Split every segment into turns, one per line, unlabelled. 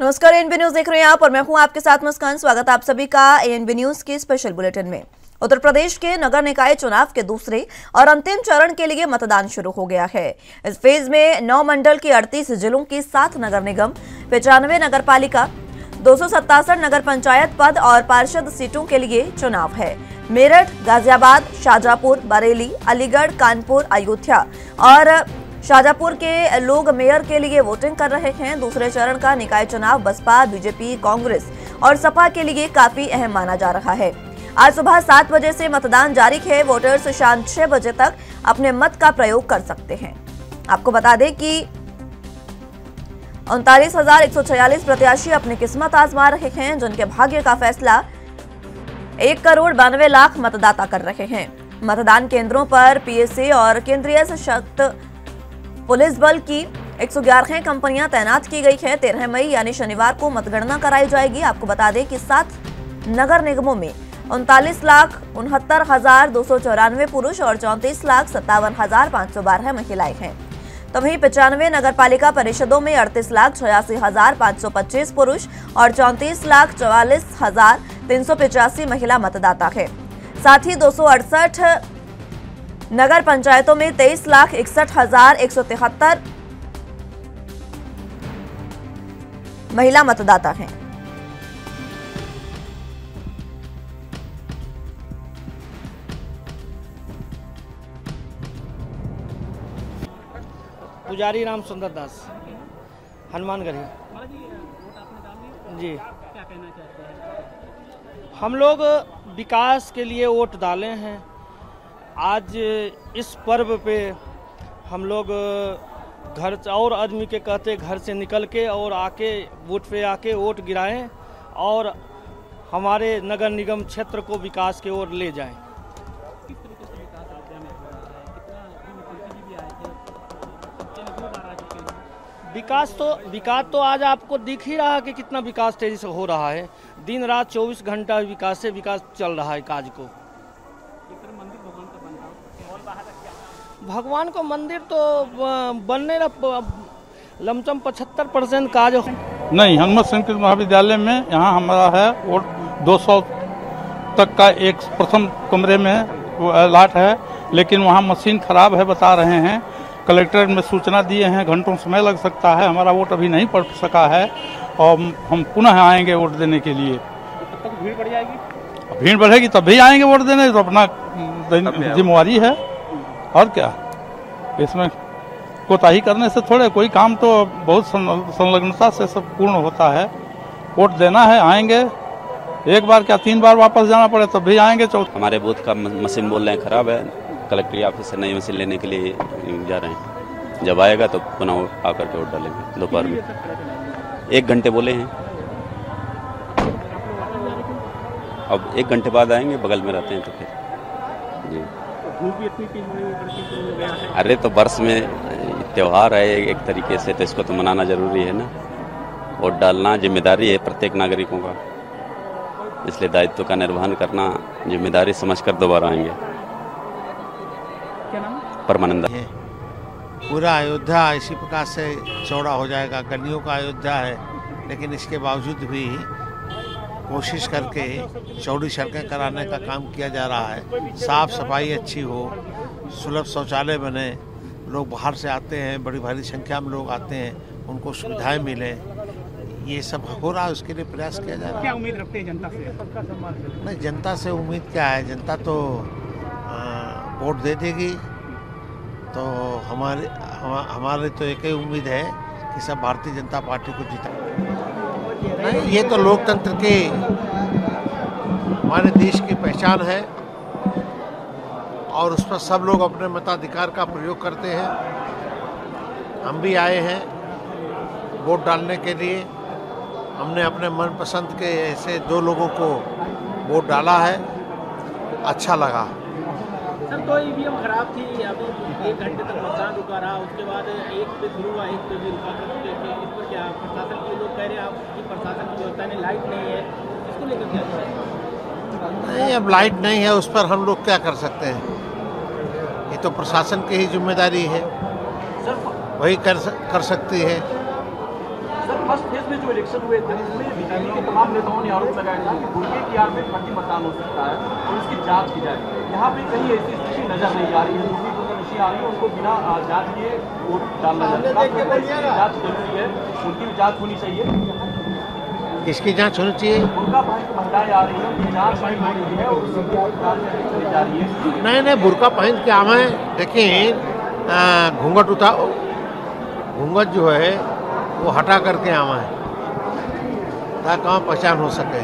नमस्कार, ANB news देख रहे हैं आप और मैं हूं आपके साथ मुस्कान। स्वागत है आप सभी का एएनबी न्यूज के स्पेशल बुलेटिन में। उत्तर प्रदेश के नगर निकाय चुनाव के दूसरे और अंतिम चरण के लिए मतदान शुरू हो गया है। इस फेज में 9 मंडल के 38 जिलों की 7 नगर निगम, 95 नगर पालिका, 267 नगर पंचायत पद और पार्षद सीटों के लिए चुनाव है। मेरठ, गाजियाबाद, शाजापुर, बरेली, अलीगढ़, कानपुर, अयोध्या और शाजापुर के लोग मेयर के लिए वोटिंग कर रहे हैं। दूसरे चरण का निकाय चुनाव बसपा, बीजेपी, कांग्रेस और सपा के लिए काफी अहम माना जा रहा है। आज सुबह 7 बजे से मतदान जारी है। वोटर्स शाम 6 बजे तक अपने मत का प्रयोग कर सकते हैं। आपको बता दें कि 39,146 प्रत्याशी अपनी किस्मत आजमा रहे हैं, जिनके भाग्य का फैसला 1,92,00,000 मतदाता कर रहे हैं। मतदान केंद्रों पर पीएसए और केंद्रीय सशक्त पुलिस बल की 111 कंपनियां तैनात की गई है। 13 मई यानी शनिवार को मतगणना कराई जाएगी। आपको बता दें कि 7 नगर निगमों में 39,69,294 पुरुष और 34,57,512 महिलाएं हैं। तो वहीं 95 नगर पालिका परिषदों में 38,86,525 पुरुष और 34,44,385 महिला मतदाता है। साथ ही 268 नगर पंचायतों में 23,61,173 महिला मतदाता हैं।
पुजारी राम सुंदर दास, हनुमानगढ़ी जी।
क्या कहना चाहते हैं?
हम लोग विकास के लिए वोट डाले हैं। आज इस पर्व पे हम लोग घर और आदमी के कहते घर से निकल के और आके बूथ पे आके वोट गिराएं और हमारे नगर निगम क्षेत्र को विकास की ओर ले जाएं।
किस तरीके से विकास अयोध्या में हो रहा है? कितना मुख्यमंत्री जी भी आए थे, सबसे में 2 बार राज्य के
विकास तो आज आपको दिख ही रहा है कि कितना विकास तेजी से हो रहा है। दिन रात 24 घंटा विकास चल रहा है काज को।
मंदिर भगवान का बन रहा है,
भगवान को मंदिर तो बनने लमसम 75% काज
नहीं। हनुमत संस्कृत महाविद्यालय में यहाँ हमारा है वोट 200 तक का एक प्रथम कमरे में लाट है, लेकिन वहाँ मशीन खराब है बता रहे हैं। कलेक्टर में सूचना दिए हैं, घंटों समय लग सकता है। हमारा वोट अभी नहीं पड़ सका है और हम पुनः आएंगे वोट देने के लिए।
तब तक भीड़ बढ़ जाएगी?
भीड़ बढ़ेगी तब भी आएंगे वोट देने, तो अपना जिम्मेवारी है और क्या। इसमें कोताही करने से थोड़े कोई काम, तो बहुत संलग्नता से सब पूर्ण होता है। वोट देना है, आएंगे। एक बार क्या 3 बार वापस जाना पड़े तब भी आएंगे।
हमारे बूथ का मशीन बोल रहे हैं खराब है। कलेक्ट्री ऑफिस से नई मशीन लेने के लिए जा रहे हैं। जब आएगा तो पुनः आकर के वोट डालेंगे दोपहर में। 1 घंटे बोले हैं, अब 1 घंटे बाद आएंगे। बगल में रहते हैं तो फिर जी। अरे तो वर्ष में त्योहार है एक तरीके से, तो इसको तो मनाना जरूरी है ना। वोट डालना जिम्मेदारी है प्रत्येक नागरिकों का, इसलिए दायित्व का निर्वहन करना जिम्मेदारी समझकर दोबारा आएंगे।
क्या नाम?
परमानंद।
पूरा अयोध्या इसी प्रकार से चौड़ा हो जाएगा। गलियों का अयोध्या है, लेकिन इसके बावजूद भी कोशिश करके चौड़ी सड़कें कराने का काम किया जा रहा है। साफ सफाई अच्छी हो, सुलभ शौचालय बने, लोग बाहर से आते हैं, बड़ी भारी संख्या में लोग आते हैं, उनको सुविधाएं मिलें, ये सब हो रहा है। उसके लिए प्रयास किया जा रहा है।
क्या उम्मीद रखते हैं जनता से?
नहीं, जनता से उम्मीद क्या है? जनता तो वोट दे देगी। तो हमारे तो एक ही उम्मीद है कि सब भारतीय जनता पार्टी को जीता। नहीं, ये तो लोकतंत्र की हमारे देश की पहचान है और उस पर सब लोग अपने मताधिकार का प्रयोग करते हैं। हम भी आए हैं वोट डालने के लिए। हमने अपने मनपसंद के ऐसे 2 लोगों को वोट डाला है, अच्छा लगा।
सर, 2 ईवीएम खराब थी, अभी 1 घंटे तक मतदान रुका रहा, उसके बाद एक पे शुरू हुआ, एक पे भी रुका। इस पर क्या प्रशासन के लोग कह रहे हैं कि प्रशासन की व्यवस्था नहीं, लाइट नहीं है, इसको लेकर क्या है?
नहीं, अब लाइट नहीं है, उस पर हम लोग क्या कर सकते हैं? ये तो प्रशासन की ही जिम्मेदारी है, वही कर सकती है।
सर,
फर्स्ट फेज में जो इलेक्शन हुए थे उसमें बीजेपी के तमाम नेताओं ने आरोप लगाया था कि बुर्के की आड़ में फर्जी मतदान हो सकता है और इसकी जांच की जाए। यहाँ पे कहीं ऐसी स्थिति नजर नहीं आ रही है, दूसरी प्रत्याशी आ रही है, उनको बिना जांच किए वोट डालना जांच जरूरी है, उनकी भी जांच होनी चाहिए।
इसकी जांच होनी चाहिए।
बुर्का पहन के महिलाएं आ रही है, उनकी जांच नहीं हो रही है और उसी चली जा रही है।
नहीं बुर्का पहन के आवे, लेकिन घूंघट घूंघट जो है वो हटा करके आवा है ताकि वहाँ पहचान हो सके।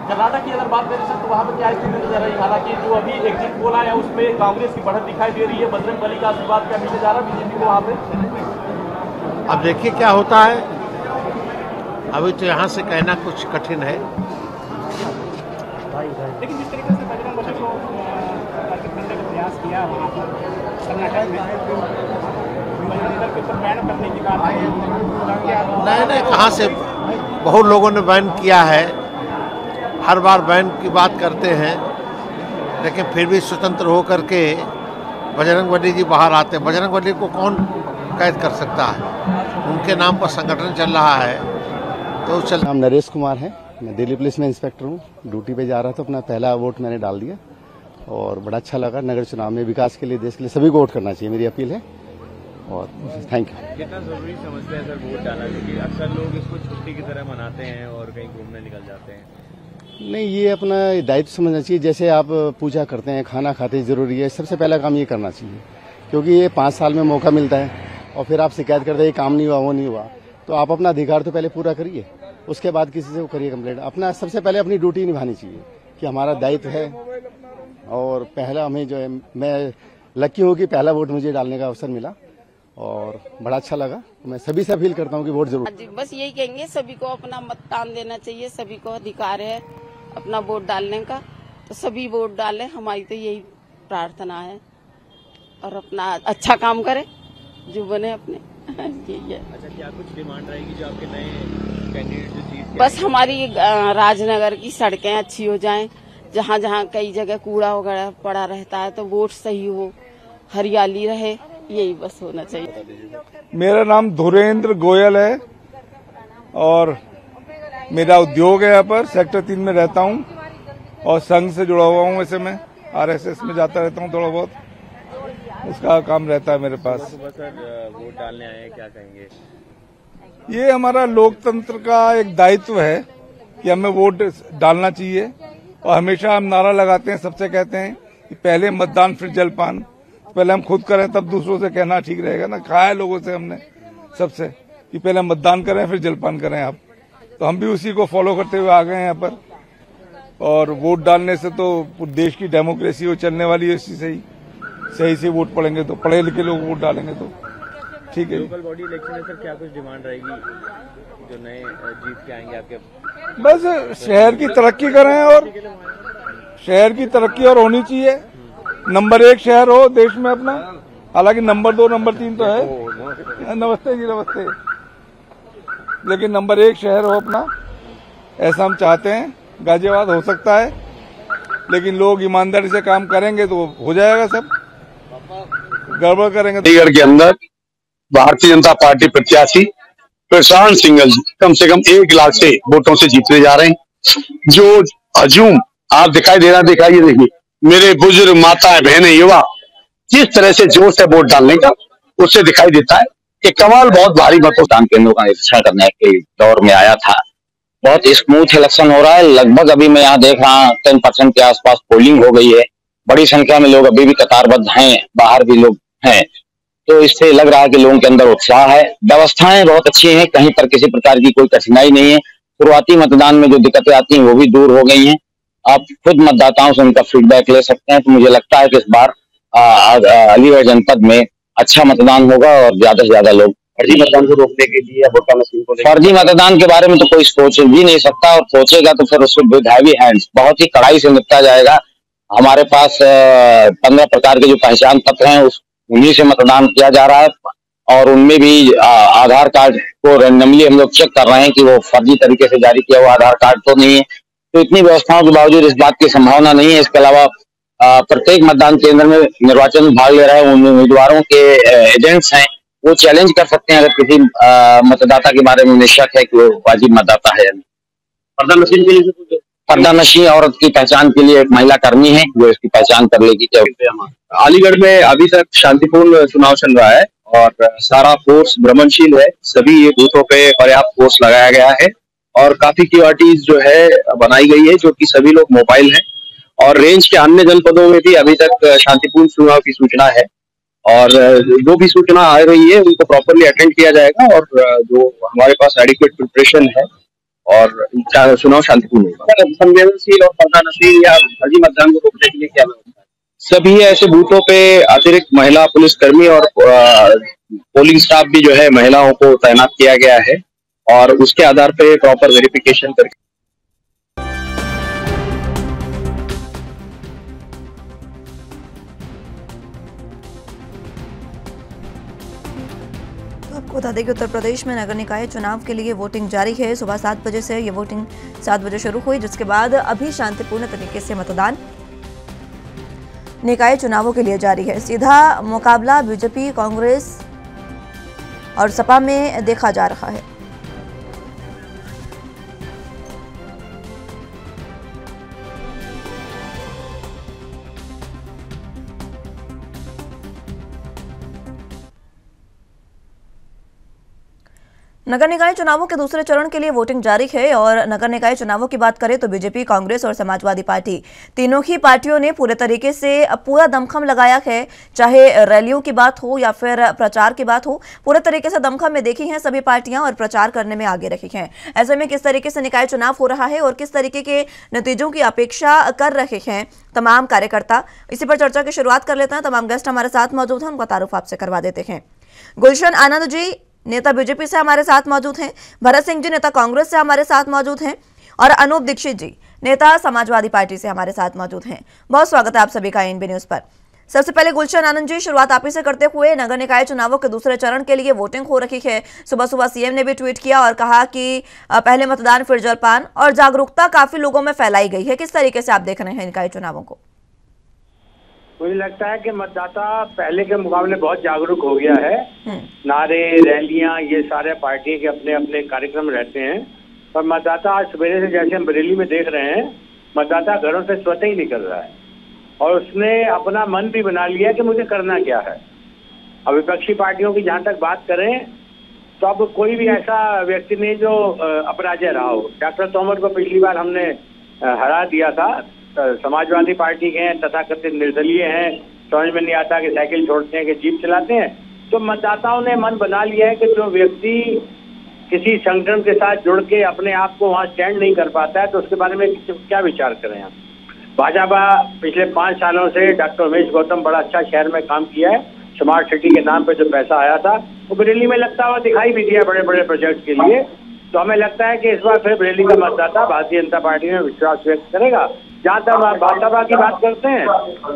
कर्नाटक की अगर बात करें सर तो वहाँ पे क्या स्थिति नजर आई? हालांकि जो अभी एग्जिट पोल आया उसमें कांग्रेस की बढ़त दिखाई दे रही है, बजरंग बली का आशीर्वाद क्या मिलने जा रहा है बीजेपी को वहाँ पे?
अब देखिए क्या होता है, अभी तो यहाँ से कहना कुछ कठिन है।
लेकिन जिस तरीके से बजरंग बली को टारगेट करने का प्रयास किया वहाँ पर कर्नाटक में बैन करने की बात है।
नहीं कहाँ से, बहुत लोगों ने बैन किया है, हर बार बैन की बात करते हैं, लेकिन फिर भी स्वतंत्र हो करके बजरंग बली जी बाहर आते हैं। बजरंग बली को कौन कैद कर सकता है? उनके नाम पर संगठन चल रहा है तो चल।
नाम नरेश कुमार है, मैं दिल्ली पुलिस में इंस्पेक्टर हूँ। ड्यूटी पे जा रहा था, अपना पहला वोट मैंने डाल दिया और बड़ा अच्छा लगा। नगर चुनाव में विकास के लिए, देश के लिए सभी को वोट करना चाहिए, मेरी अपील है। और थैंक यू।
कितना जरूरी समझते हैं सर वोट डालना, क्योंकि अक्सर लोग इसको छुट्टी की तरह मनाते हैं और कहीं घूमने निकल जाते हैं?
नहीं, ये अपना दायित्व समझना चाहिए। जैसे आप पूजा करते हैं, खाना खाते जरूरी है, सबसे पहला काम ये करना चाहिए, क्योंकि ये 5 साल में मौका मिलता है और फिर आप शिकायत करते हैं काम नहीं हुआ, वो नहीं हुआ, तो आप अपना अधिकार तो पहले पूरा करिए, उसके बाद किसी से वो करिए कंप्लेंट। अपना सबसे पहले अपनी ड्यूटी निभानी चाहिए कि हमारा दायित्व है। और पहला हमें जो है, मैं लकी हूँ कि पहला वोट मुझे डालने का अवसर मिला और बड़ा अच्छा लगा। मैं सभी से अपील करता हूँ कि वोट जरूर।
बस यही कहेंगे, सभी को अपना मतदान देना चाहिए, सभी को अधिकार है अपना वोट डालने का, तो सभी वोट डालें, हमारी तो यही प्रार्थना है। और अपना अच्छा काम करें, जो बने अपने यही है।
अच्छा, क्या कुछ डिमांड रहेगी जो आपके नए कैंडिडेट जो जीत?
बस हमारी राजनगर की सड़कें अच्छी हो जाएं, जहाँ जहाँ कई जगह कूड़ा वगैरह पड़ा रहता है तो वोट सही हो, हरियाली रहे, यही बस होना चाहिए।
मेरा नाम धुरेंद्र गोयल है और मेरा उद्योग है यहाँ पर, सेक्टर 3 में रहता हूँ और संघ से जुड़ा हुआ हूँ। वैसे मैं RSS में जाता रहता हूँ, थोड़ा बहुत उसका काम रहता है मेरे पास।
सर वोट डालने आए हैं, क्या कहेंगे?
ये हमारा लोकतंत्र का एक दायित्व है कि हमें वोट डालना चाहिए और हमेशा हम नारा लगाते हैं, सबसे कहते हैं कि पहले मतदान फिर जलपान। पहले हम खुद करें तब दूसरों से कहना ठीक रहेगा ना। कहा है लोगों से हमने सबसे कि पहले मतदान करें फिर जलपान करें आप, तो हम भी उसी को फॉलो करते हुए आ गए हैं यहाँ पर। और वोट डालने से तो देश की डेमोक्रेसी वो चलने वाली है, इसी से ही सही से वोट पड़ेंगे तो, पढ़े लिखे लोग वोट डालेंगे तो ठीक है।
लोकल बॉडी इलेक्शन में सर क्या कुछ डिमांड रहेगी जो नए जीत के आएंगे आपके?
बस शहर की तरक्की करें और शहर की तरक्की और होनी चाहिए। नंबर 1 शहर हो देश में अपना, हालांकि नंबर 2 नंबर 3 तो है, नमस्ते जी नमस्ते, लेकिन नंबर 1 शहर हो अपना, ऐसा हम चाहते हैं। गाजियाबाद हो सकता है, लेकिन लोग ईमानदारी से काम करेंगे तो हो जाएगा सब। गड़बड़ करेंगे तो।
चंडीगढ़ के अंदर भारतीय जनता पार्टी प्रत्याशी प्रशांत सिंघल कम से कम 1 लाख से वोटों से जीतने जा रहे हैं। जो हजूम आप दिखाई दे रहा, दिखाइए, देखिए मेरे बुजुर्ग माताएं बहनें युवा जिस तरह से जोश है वोट डालने का, उससे दिखाई देता है कि कमाल बहुत भारी मतदान केंद्रों का निरीक्षण करने के दौर में आया था। बहुत स्मूथ इलेक्शन हो रहा है। लगभग अभी मैं यहाँ देख रहा हूँ 10% के आसपास पोलिंग हो गई है। बड़ी संख्या में लोग अभी भी कतारबद्ध हैं, बाहर भी लोग हैं, तो इससे लग रहा है कि लोगों के अंदर उत्साह है। व्यवस्थाएं बहुत अच्छी हैं, कहीं पर किसी प्रकार की कोई कठिनाई नहीं है। शुरुआती मतदान में जो दिक्कतें आती हैं वो भी दूर हो गई हैं। आप खुद मतदाताओं से उनका फीडबैक ले सकते हैं। तो मुझे लगता है कि इस बार अलीगढ़ जनपद में अच्छा मतदान होगा और ज्यादा से ज्यादा लोग फर्जी मतदान को रोकने के लिए या वोटर मशीन को, फर्जी मतदान के बारे में तो कोई सोच भी नहीं सकता, और सोचेगा तो फिर उसको विद हैवी हैंड्स बहुत ही कड़ाई से निपटा जाएगा। हमारे पास 15 प्रकार के जो पहचान पत्र हैं उन्हीं से मतदान किया जा रहा है, और उनमें भी आधार कार्ड को रैंडमली हम लोग चेक कर रहे हैं कि वो फर्जी तरीके से जारी किया हुआ आधार कार्ड तो नहीं है। तो इतनी व्यवस्थाओं के बावजूद इस बात की संभावना नहीं है। इसके अलावा प्रत्येक मतदान केंद्र में निर्वाचन में भाग ले रहे उन उम्मीदवारों के एजेंट्स हैं
वो चैलेंज कर सकते हैं अगर किसी मतदाता के बारे में उन्हें शक है कि वो वाजिब मतदाता है या नहीं। पर्दा नशी औरत की पहचान के लिए एक महिला कर्मी है जो इसकी पहचान कर लेगी।
अलीगढ़ में अभी तक शांतिपूर्ण चुनाव चल रहा है और सारा फोर्स भ्रमणशील है। सभी बूथों पे पर्याप्त फोर्स लगाया गया है और काफी क्यूआरटीज जो है बनाई गई है, जो कि सभी लोग मोबाइल हैं। और रेंज के अन्य जनपदों में भी अभी तक शांतिपूर्ण चुनाव की सूचना है और जो भी सूचना आ रही है उनको प्रॉपरली अटेंड किया जाएगा और जो हमारे पास एडिक्वेट प्रिपरेशन है और चुनाव शांतिपूर्ण होगा। संवेदनशील और पर्दानशील या फर्जी मतदान को रोकने के लिए क्या व्यवस्था है? सभी ऐसे बूथों पे अतिरिक्त महिला पुलिसकर्मी और पोलिंग स्टाफ भी जो है महिलाओं को तैनात किया गया है और उसके आधार पे प्रॉपर वेरिफिकेशन करके।
आपको बता दें कि उत्तर प्रदेश में नगर निकाय चुनाव के लिए वोटिंग जारी है। सुबह 7 बजे से ये वोटिंग 7 बजे शुरू हुई, जिसके बाद अभी शांतिपूर्ण तरीके से मतदान निकाय चुनावों के लिए जारी है। सीधा मुकाबला बीजेपी, कांग्रेस और सपा में देखा जा रहा है। नगर निकाय चुनावों के दूसरे चरण के लिए वोटिंग जारी है और नगर निकाय चुनावों की बात करें तो बीजेपी, कांग्रेस और समाजवादी पार्टी, तीनों ही पार्टियों ने पूरे तरीके से पूरा दमखम लगाया है। चाहे रैलियों की बात हो या फिर प्रचार की बात हो, पूरे तरीके से दमखम में देखी हैं सभी पार्टियां और प्रचार करने में आगे रही हैं। ऐसे में किस तरीके से निकाय चुनाव हो रहा है और किस तरीके के नतीजों की अपेक्षा कर रहे हैं तमाम कार्यकर्ता, इसी पर चर्चा की शुरुआत कर लेते हैं। तमाम गेस्ट हमारे साथ मौजूद हैं, उनका तारुफ आपसे करवा देते हैं। गुलशन आनंद जी नेता बीजेपी से हमारे साथ मौजूद हैं, भरत सिंह जी नेता कांग्रेस से हमारे साथ मौजूद हैं और अनूप दीक्षित जी नेता समाजवादी पार्टी से हमारे साथ मौजूद हैं। बहुत स्वागत है आप सभी का एएनबी न्यूज पर। सबसे पहले गुलशन आनंद जी, शुरुआत आप ही से करते हुए, नगर निकाय चुनावों के दूसरे चरण के लिए वोटिंग हो रही है। सुबह सुबह सीएम ने भी ट्वीट किया और कहा कि पहले मतदान फिर जलपान, और जागरूकता काफी लोगों में फैलाई गई है। किस तरीके से आप देख रहे हैं निकाय चुनावों को?
मुझे लगता है कि मतदाता पहले के मुकाबले बहुत जागरूक हो गया है। नारे, रैलियां, ये सारे पार्टी के अपने अपने कार्यक्रम रहते हैं और मतदाता आज सवेरे से, जैसे हम बरेली में देख रहे हैं, मतदाता घरों से स्वतः ही निकल रहा है और उसने अपना मन भी बना लिया कि मुझे करना क्या है। अब विपक्षी पार्टियों की जहाँ तक बात करें तो अब कोई भी ऐसा व्यक्ति नहीं जो अपराजय रहा हो। डॉक्टर तोमर को पिछली बार हमने हरा दिया था। समाजवादी पार्टी के हैं, तथाकथित निर्दलीय हैं, समझ में नहीं आता कि साइकिल छोड़ते हैं कि जीप चलाते हैं। तो मतदाताओं ने मन बना लिया है कि जो व्यक्ति किसी संगठन के साथ जुड़ के अपने आप को वहाँ स्टैंड नहीं कर पाता है तो उसके बारे में क्या विचार करें हम। भाजपा पिछले 5 सालों से डॉक्टर उमेश गौतम बड़ा अच्छा शहर में काम किया है। स्मार्ट सिटी के नाम पे जो पैसा आया था वो बरेली में लगता हुआ दिखाई भी दिया बड़े बड़े प्रोजेक्ट के लिए। तो हमें लगता है कि इस बार फिर बरेली का मतदाता भारतीय जनता पार्टी में विश्वास व्यक्त करेगा। जहाँ तक भाजपा की बात करते हैं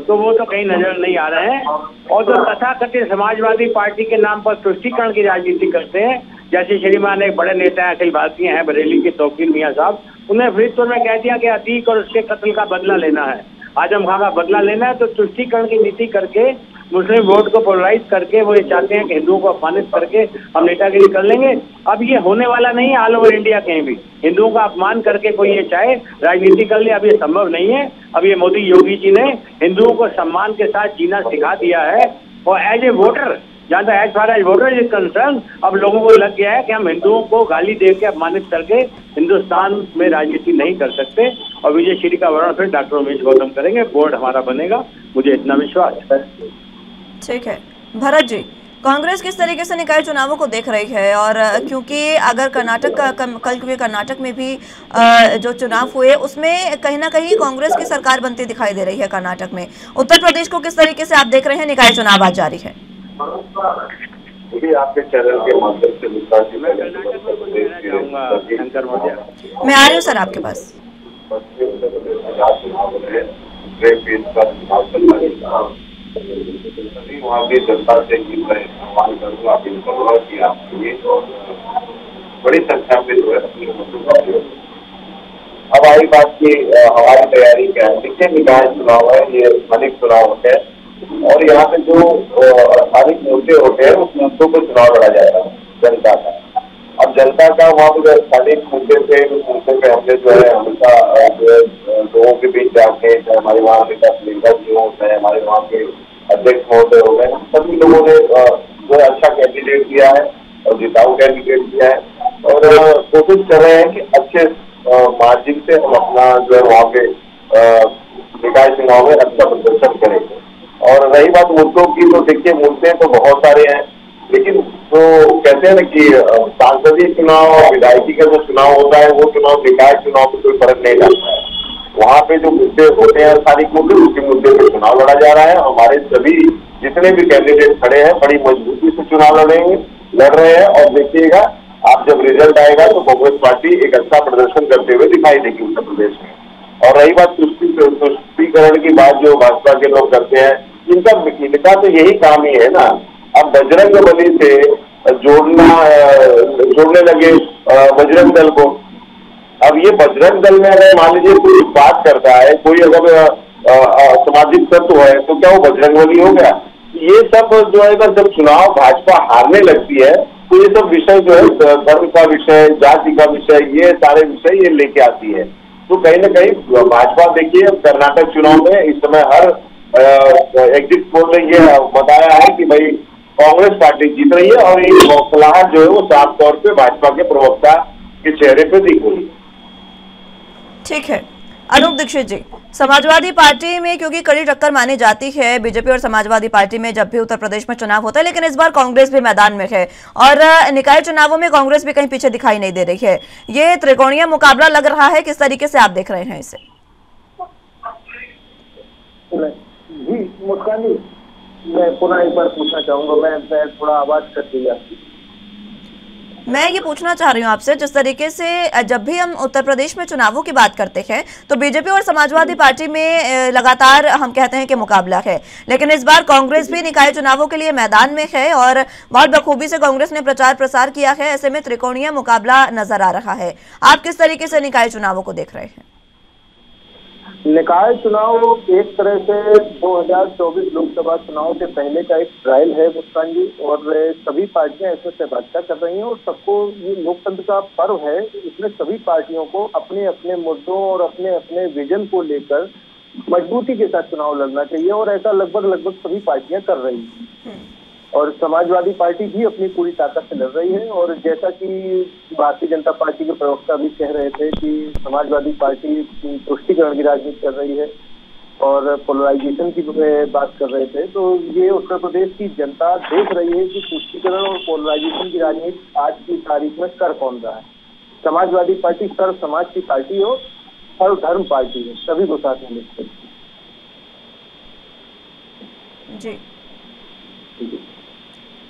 तो वो तो कहीं नजर नहीं आ रहे हैं और जो तथाकथित समाजवादी पार्टी के नाम पर तुष्टीकरण की राजनीति करते हैं, जैसे श्रीमान एक बड़े नेता अखिल भारतीय हैं बरेली के तौकीर मियाँ साहब, उन्हें फरीदपुर में कह दिया कि अतीक और उसके कत्ल का बदला लेना है, आजम खां का बदला लेना है। तो तुष्टीकरण की नीति करके मुस्लिम वोट को पोलराइज करके वो ये चाहते हैं कि हिंदुओं को अपमानित करके हम नेतागिरी कर लेंगे। अब ये होने वाला नहीं है। ऑल ओवर इंडिया कहीं भी हिंदुओं का अपमान करके कोई ये चाहे राजनीति कर ले, अब ये संभव नहीं है। अब ये मोदी योगी जी ने हिंदुओं को सम्मान के साथ जीना सिखा दिया है और एज ए वोटर, जहाँ तक as far as voter is concern, अब लोगों को लग गया है कि हम हिंदुओं को गाली दे के अपमानित करके हिंदुस्तान में राजनीति नहीं कर सकते और विजय श्री का वर्ण फिर डॉक्टर उमेश गौतम करेंगे, बोर्ड हमारा बनेगा, मुझे इतना विश्वास है।
ठीक है भरत जी, कांग्रेस किस तरीके से निकाय चुनावों को देख रही है? और क्योंकि अगर कर्नाटक का कल के कर्नाटक में भी जो चुनाव हुए उसमें कहीं ना कहीं कांग्रेस की सरकार बनती दिखाई दे रही है कर्नाटक में, उत्तर प्रदेश को किस तरीके से आप देख रहे हैं? निकाय चुनाव आज जारी है।
आपके चैनल के माध्यम से
मैं आ रही हूँ सर आपके पास।
सभी वहाँ की जनता से आह्वान करूँगा कि आप ये बड़ी संख्या में जो है अपने वोटों का उपयोग। अब आई बात की हमारी तैयारी क्या है? देखिए निकाय चुनाव है, ये स्थानिक चुनाव है और यहाँ पे जो स्थानिक मुद्दे होते हैं उस मुद्दों पर चुनाव लड़ा जाएगा जनता का। अब जनता का वहाँ पे स्थानिक मुद्दे पे उस मुद्दे पे हमने जो है हमेशा लोगों के बीच जाके, चाहे हमारे वहाँ नेता प्रियंका जी हो, चाहे हमारे वहाँ के अध्यक्ष महोदय हो गए, सभी लोगों ने जो है अच्छा कैंडिडेट दिया है और जिताऊ कैंडिडेट दिया है और कोशिश कर रहे हैं कि अच्छे मार्जिन से हम अपना जो है वहाँ पे निकाय चुनाव में अच्छा प्रदर्शन करेंगे। और रही बात मुद्दों की, तो देखिए मुद्दे तो बहुत सारे हैं, लेकिन जो कहते हैं ना कि सांसदीय चुनाव और विधायकी का जो चुनाव होता है वो चुनाव निकाय चुनाव में कोई फर्क नहीं डालता है। वहाँ पे जो मुद्दे होते हैं स्थानिक मुद्दे, उसी मुद्दे पे चुनाव लड़ा जा रहा है। हमारे सभी जितने भी कैंडिडेट खड़े हैं बड़ी मजबूती से चुनाव लड़ रहे हैं और देखिएगा आप जब रिजल्ट आएगा तो कांग्रेस पार्टी एक अच्छा प्रदर्शन करते हुए दिखाई देगी उत्तर प्रदेश में। और रही बात तुष्टीकरण की बात जो भाजपा के लोग करते हैं, इनका तो यही काम ही है ना। अब बजरंग बली से जोड़ने लगे बजरंग दल को। अब ये बजरंग दल में अगर मान लीजिए कोई बात करता है, कोई अगर सामाजिक तत्व है, तो क्या वो बजरंगबली हो गया? ये सब जो है ना, जब चुनाव भाजपा हारने लगती है तो ये सब विषय जो है धर्म का विषय, जाति का विषय, ये सारे विषय ये लेके आती है। तो कहीं ना कहीं भाजपा देखिए कर्नाटक चुनाव में इस समय हर एग्जिट पोल ने ये बताया है कि भाई कांग्रेस पार्टी जीत रही है और ये मौखलाहट जो है वो साफ तौर पे भाजपा के प्रवक्ता के चेहरे पे दिख रही है।
ठीक है अनूप दीक्षित जी, समाजवादी पार्टी में क्योंकि कड़ी टक्कर मानी जाती है बीजेपी और समाजवादी पार्टी में जब भी उत्तर प्रदेश में चुनाव होता है, लेकिन इस बार कांग्रेस भी मैदान में है और निकाय चुनावों में कांग्रेस भी कहीं पीछे दिखाई नहीं दे रही है। ये त्रिकोणीय मुकाबला लग रहा है, किस तरीके से आप देख रहे हैं इसे?
जी मुस्कान जी, मैं पुनः एक बार पूछना चाहूंगा, मैं थोड़ा आवाज कट गई आपकी।
मैं ये पूछना चाह रही हूँ आपसे, जिस तरीके से जब भी हम उत्तर प्रदेश में चुनावों की बात करते हैं तो बीजेपी और समाजवादी पार्टी में लगातार हम कहते हैं कि मुकाबला है, लेकिन इस बार कांग्रेस भी निकाय चुनावों के लिए मैदान में है और बहुत बखूबी से कांग्रेस ने प्रचार प्रसार किया है। ऐसे में त्रिकोणीय मुकाबला नजर आ रहा है। आप किस तरीके से निकाय चुनावों को देख रहे हैं?
निकाय चुनाव एक तरह से 2024 लोकसभा चुनाव के पहले का एक ट्रायल है मुस्कान जी, और सभी पार्टियां इसमें सहभागिता कर रही हैं और सबको, ये लोकतंत्र का पर्व है, इसमें सभी पार्टियों को अपने अपने मुद्दों और अपने अपने विजन को लेकर मजबूती के साथ चुनाव लड़ना चाहिए और ऐसा लगभग सभी पार्टियां कर रही हैं। और समाजवादी पार्टी भी अपनी पूरी ताकत से लड़ रही है और जैसा कि भारतीय जनता पार्टी के प्रवक्ता भी कह रहे थे कि समाजवादी पार्टी तुष्टीकरण की राजनीति कर रही है और पोलराइजेशन की बात कर रहे थे, तो ये उत्तर प्रदेश की जनता देख रही है कि तुष्टीकरण और पोलराइजेशन की राजनीति आज की तारीख में कर कौन रहा है। समाजवादी पार्टी सर्व समाज की पार्टी हो, सर्व धर्म पार्टी है, सभी को साथ में लेकर।
जी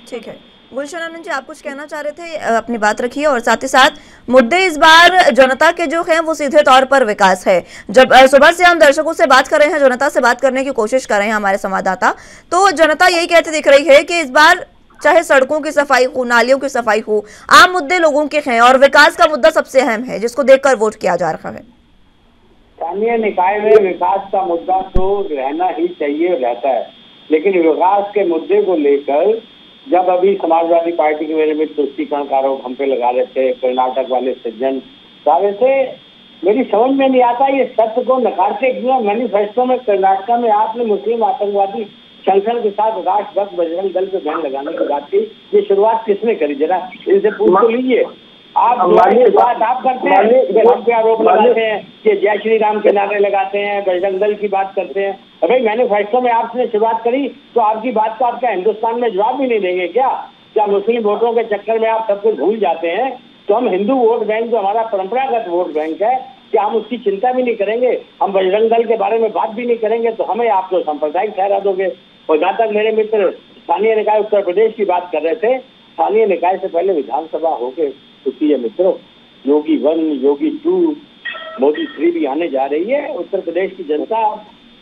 ठीक है, गुलशन आनंद जी आप कुछ कहना चाह रहे थे, अपनी बात रखिए। और साथ ही साथ मुद्दे इस बार जनता के जो हैं वो सीधे तौर पर विकास है। जब सुबह से हम दर्शकों से बात कर रहे हैं, जनता से बात करने की कोशिश कर रहे हैं हमारे संवाददाता, तो जनता यही कहती दिख रही है कि इस बार चाहे सड़कों की सफाई हो, नालियों की सफाई हो, आम मुद्दे लोगों के हैं और विकास का मुद्दा सबसे अहम है जिसको देखकर वोट किया जा रहा है।
स्थानीय निकाय में विकास का मुद्दा तो रहना ही चाहिए, रहता है, लेकिन विकास के मुद्दे को लेकर जब अभी समाजवादी पार्टी के मेरे में तुष्टीकरण का आरोप हम पे लगा रहे थे, कर्नाटक वाले सज्जन गा रहे थे, मेरी समझ में नहीं आता ये सत्य को नकारते क्यों। मैनिफेस्टो में कर्नाटक में आपने मुस्लिम आतंकवादी संगठन के साथ राष्ट्रभक्त बजरंग दल पे बैन लगाने की बात की, ये शुरुआत किसने करी? जरा इनसे पूछ तो लीजिए। आप बात आप करते हैं, हम पे आरोप लगाते हैं कि जय श्री राम के नारे लगाते हैं, बजरंग दल की बात करते हैं। अरे मैनिफेस्टो में आपने शुरुआत करी तो आपकी बात को आपका हिंदुस्तान में जवाब भी नहीं देंगे क्या? क्या मुस्लिम वोटों के चक्कर में आप सब कुछ भूल जाते हैं? तो हम हिंदू वोट बैंक जो हमारा परंपरागत वोट बैंक है, क्या हम उसकी चिंता भी नहीं करेंगे? हम बजरंग दल के बारे में बात भी नहीं करेंगे तो हमें आप तो सांप्रदायिक ठहरा दोगे। और जहाँ तक मेरे मित्र स्थानीय निकाय उत्तर प्रदेश की बात कर रहे थे, स्थानीय निकाय से पहले विधानसभा होके चुकी है मित्रों। योगी 1, योगी 2, मोदी 3 भी आने जा रही है। उत्तर प्रदेश की जनता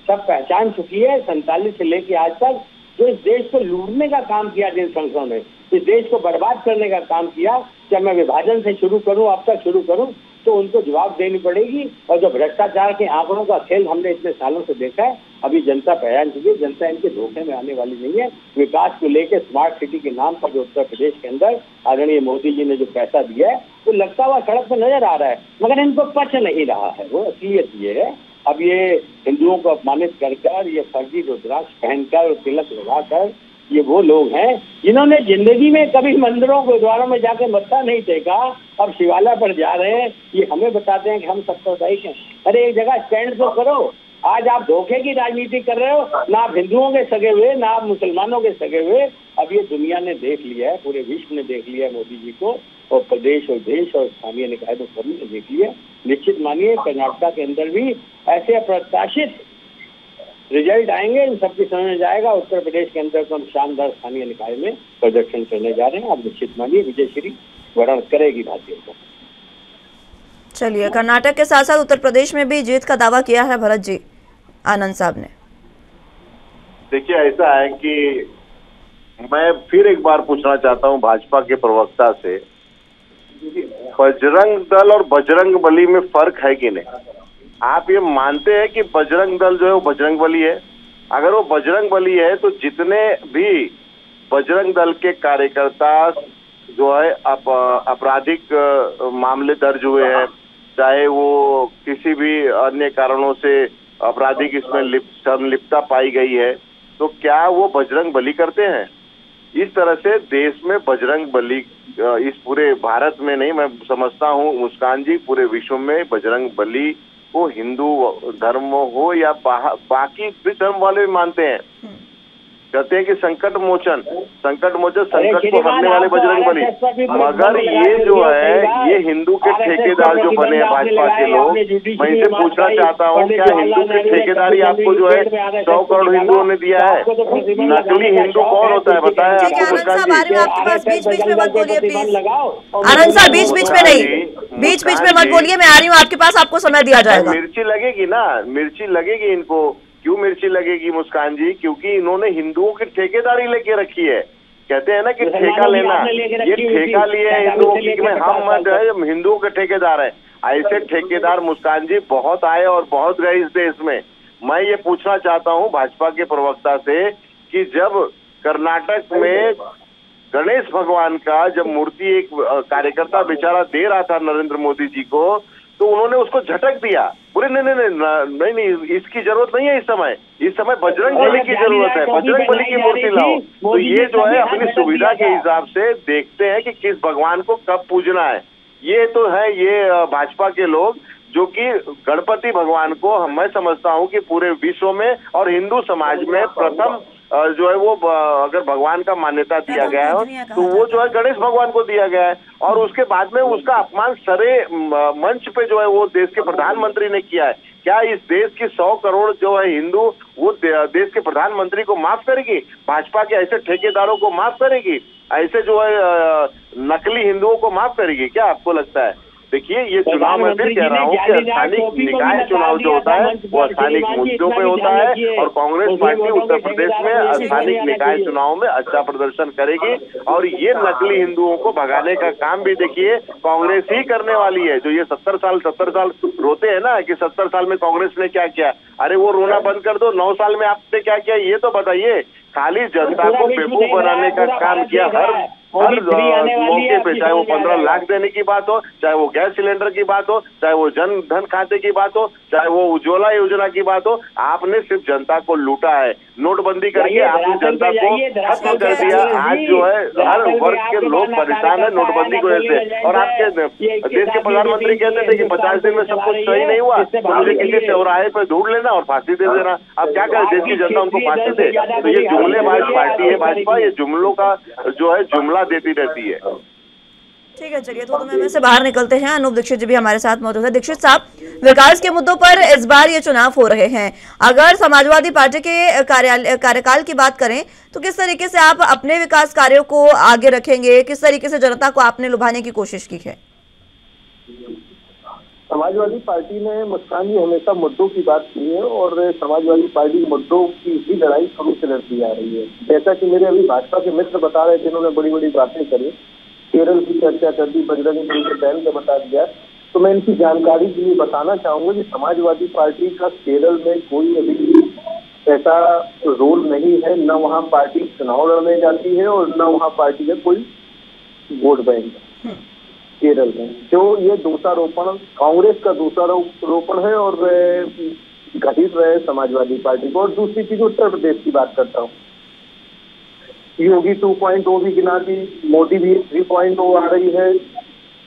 सब पहचान चुकी है 47 से लेके आज तक जो इस देश को लूटने का काम किया, जिन संगठनों ने इस देश को बर्बाद करने का काम किया, जब मैं विभाजन से शुरू करूं, अब तक शुरू करूं, तो उनको जवाब देनी पड़ेगी। और जो भ्रष्टाचार के आंकड़ों का खेल हमने इतने सालों से देखा है, अभी जनता पहचान चुकी है, जनता इनके धोखे में आने वाली नहीं है। विकास को लेकर स्मार्ट सिटी के नाम पर जो उत्तर प्रदेश के अंदर आदरणीय मोदी जी ने जो पैसा दिया है वो लगता हुआ सड़क पर नजर आ रहा है, मगर इनको पच नहीं रहा है। वो असलियत ये है, अब ये हिंदुओं को अपमानित कर ये फर्जी रुद्राक्ष पहनकर और तिलक लगाकर ये वो लोग हैं जिन्होंने जिंदगी में कभी मंदिरों गुरुद्वारों में जाकर मत्था नहीं टेका, अब शिवालय पर जा रहे हैं। ये हमें बताते हैं कि हम सत्ताधारी हैं। अरे एक जगह स्टैंड तो करो। आज आप धोखे की राजनीति कर रहे हो, ना आप हिंदुओं के सगे हुए ना आप मुसलमानों के सगे हुए। अब ये दुनिया ने देख लिया है, पूरे विश्व ने देख लिया है मोदी जी को, और प्रदेश और देश और स्थानीय निकाय तो सभी ने देख लिया। निश्चित मानिए कर्नाटक के अंदर भी ऐसे अप्रत्याशित रिजल्ट आएंगे, इन सबकी समझ में जाएगा। उत्तर प्रदेश के अंदर तो हम शानदार स्थानीय निकाय में प्रदर्शन करने जा रहे हैं। आप निश्चित मानिए विजयश्री वर्ण करेगी भारतीय को।
चलिए, कर्नाटक के साथ साथ उत्तर प्रदेश में भी जीत का दावा किया है भरत जी आनंद साहब ने।
देखिए ऐसा है कि मैं फिर एक बार पूछना चाहता हूं भाजपा के प्रवक्ता से, बजरंग दल और बजरंग बली में फर्क है कि नहीं? आप ये मानते हैं कि बजरंग दल जो है वो बजरंग बली है? अगर वो बजरंग बली है तो जितने भी बजरंग दल के कार्यकर्ता जो है आपराधिक मामले दर्ज हुए हैं, चाहे वो किसी भी अन्य कारणों से आपराधिक इसमें संलिप्तता पाई गई है, तो क्या वो बजरंग बली करते हैं? इस तरह से देश में बजरंग बली इस पूरे भारत में नहीं, मैं समझता हूँ मुस्कान जी, पूरे विश्व में बजरंग बली को हिंदू धर्म हो या बाकी भी धर्म वाले भी मानते हैं। कहते हैं कि संकट मोचन संकट को हरने वाले बजरंग बली। मगर ये जो है ये हिंदू के ठेकेदार जो बने हैं भाजपा के लोग, मैं इनसे पूछना चाहता हूँ क्या हिंदू के ठेकेदारी आपको जो है 100 करोड़ हिंदुओं ने दिया है? नकली हिंदू कौन होता है बताएं आपको मुस्कान जी?
बीच में मत बोलिए प्लीज आनंद साहब, बीच में नहीं, बीच में मत बोलिए। मैं आ रही हूँ आपके पास, आपको समय दिया जाएगा।
मिर्ची लगेगी ना, मिर्ची लगेगी इनको। क्यों मिर्ची लगेगी मुस्कान जी? क्योंकि इन्होंने हिंदुओं की ठेकेदारी लेके रखी है। कहते हैं ना कि ठेका लेना, ये ठेका लिए है हिंदुओं की, हम हिंदुओं के ठेकेदार हैं। ऐसे ठेकेदार मुस्कान जी बहुत आए और बहुत गए इस देश में। मैं ये पूछना चाहता हूँ भाजपा के प्रवक्ता से कि जब कर्नाटक में गणेश भगवान का जब मूर्ति एक कार्यकर्ता बेचारा दे रहा था नरेंद्र मोदी जी को, तो उन्होंने उसको झटक दिया। बोले नहीं, इसकी जरूरत नहीं है। इस समय बजरंग बली की जरूरत है, बजरंग बली की मूर्ति लाओ। तो ये जो है अपनी सुविधा के हिसाब से देखते हैं कि किस भगवान को कब पूजना है। ये तो है ये भाजपा के लोग जो कि गणपति भगवान को मैं समझता हूँ कि पूरे विश्व में और हिंदू समाज में प्रथम जो है वो अगर भगवान का मान्यता दिया गया है तो वो जो है गणेश भगवान को दिया गया है। और उसके बाद में उसका अपमान सरे मंच पे जो है वो देश के प्रधानमंत्री ने किया है। क्या इस देश की 100 करोड़ जो है हिंदू वो देश के प्रधानमंत्री को माफ करेगी? भाजपा के ऐसे ठेकेदारों को माफ करेगी? ऐसे जो है नकली हिंदुओं को माफ करेगी क्या? आपको लगता है? देखिए ये चुनाव में फिर कह रहा हूँ कि स्थानिक निकाय चुनाव जो होता है वो स्थानिक मुद्दों पे होता है, और कांग्रेस पार्टी उत्तर प्रदेश में स्थानिक निकाय चुनाव में अच्छा प्रदर्शन करेगी। और ये नकली हिंदुओं को भगाने का काम भी देखिए कांग्रेस ही करने वाली है। जो ये 70 साल रोते हैं ना कि 70 साल में कांग्रेस ने क्या किया, अरे वो रोना बंद कर दो। 9 साल में आपने क्या किया ये तो बताइए। खाली जनता को बेवकूफ बनाने का काम किया हर मौके पे, चाहे वो 15 लाख देने की बात हो, चाहे वो गैस सिलेंडर की बात हो, चाहे वो जन धन खाते की बात हो, चाहे वो उज्ज्वला योजना की बात हो। आपने सिर्फ जनता को लूटा है। नोटबंदी करके आपने जनता को खत्म कर दिया। आज जो है हर वर्ग के लोग परेशान है नोटबंदी को वजह। और आपके देश के प्रधानमंत्री कहते थे कि 50 दिन में सब कुछ सही नहीं हुआ तो मुझे किसी चौराहे पर ढूंढ लेना और फांसी दे देना। अब क्या करें, देश की जनता उनको फांसी दे। तो ये जुमलेबाज पार्टी है भाजपा, ये जुमलों का जो है जुमला देती रहती है।
ठीक है, चलिए तो में से बाहर निकलते हैं। अनूप दीक्षित जी भी हमारे साथ मौजूद है। दीक्षित साहब, विकास के मुद्दों पर इस बार ये चुनाव हो रहे हैं। अगर समाजवादी पार्टी के कार्यकाल की बात करें तो किस तरीके से आप अपने विकास कार्यों को आगे रखेंगे? किस तरीके से जनता को आपने लुभाने की कोशिश की है?
समाजवादी पार्टी ने मुस्कान जी हमेशा मुद्दों की बात की है और समाजवादी पार्टी मुद्दों की ही लड़ाई शुरू से लड़ती आ रही है। जैसा कि मेरे अभी भाजपा के मित्र बता रहे थे, इन्होंने बड़ी बड़ी बातें करी, केरल की चर्चा कर दी, बजरंग दल के बैन का बता दिया। तो मैं इनकी जानकारी के लिए बताना चाहूंगा कि समाजवादी पार्टी का केरल में कोई अभी ऐसा रोल नहीं है, न वहाँ पार्टी चुनाव लड़ने जाती है और न वहाँ पार्टी का कोई वोट बैंक है केरल में। जो ये दोषारोपण कांग्रेस का दोषारोपण है और घटित रहे समाजवादी पार्टी को। और दूसरी चीज उत्तर प्रदेश की बात करता हूँ, योगी 2.0 भी गिना दी, मोदी भी 3.0 आ रही है।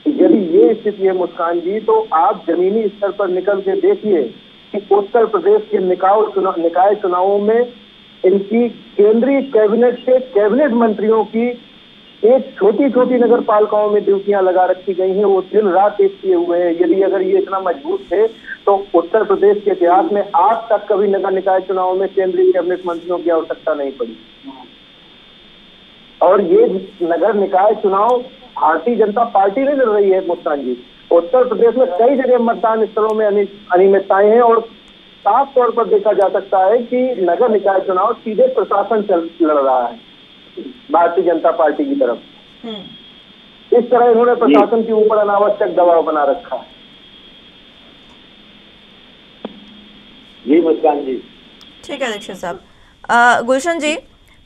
यदि ये स्थिति है मुस्कान जी, तो आप जमीनी स्तर पर निकल के देखिए कि उत्तर प्रदेश के निकाय चुनावों में इनकी केंद्रीय कैबिनेट से कैबिनेट मंत्रियों की एक छोटी छोटी नगर पालिकाओं में ड्यूटियां लगा रखी गई हैं, वो दिन रात एक किए हुए हैं। यदि अगर ये इतना मजबूत थे तो उत्तर प्रदेश के इतिहास में आज तक कभी नगर निकाय चुनाव में केंद्रीय कैबिनेट मंत्रियों की आवश्यकता नहीं पड़ी। और ये नगर निकाय चुनाव भारतीय जनता पार्टी ने लड़ रही है मुस्कान जी। उत्तर प्रदेश में कई जगह मतदान स्थलों में अनियमितताएं हैं और साफ तौर पर देखा जा सकता है कि नगर निकाय चुनाव सीधे प्रशासन लड़ रहा है भारतीय जनता पार्टी की तरफ। इस तरह इन्होंने प्रशासन के ऊपर अनावश्यक दबाव बना रखा है।
जी मुस्कान जी।
ठीक है दीक्षित साहब। गुलशन जी,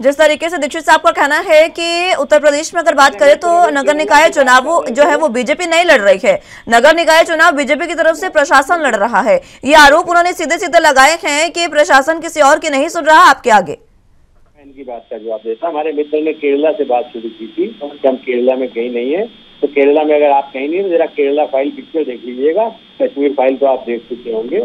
जिस तरीके से दीक्षित साहब का कहना है कि उत्तर प्रदेश में अगर बात करें तो नगर निकाय चुनाव जो है वो बीजेपी नहीं लड़ रही है, नगर निकाय चुनाव बीजेपी की तरफ से प्रशासन लड़ रहा है। ये आरोप उन्होंने सीधे सीधे लगाए हैं कि प्रशासन किसी और की नहीं सुन रहा। आपके आगे
इनकी बात का जवाब देता। हमारे मित्र ने केरला से बात शुरू की थी, हम केरला में कहीं नहीं है, तो केरला में अगर आप कहीं नहीं तो जरा केरला फाइल पिक्चर देख लीजिएगा, कश्मीर फाइल तो आप देख चुके होंगे,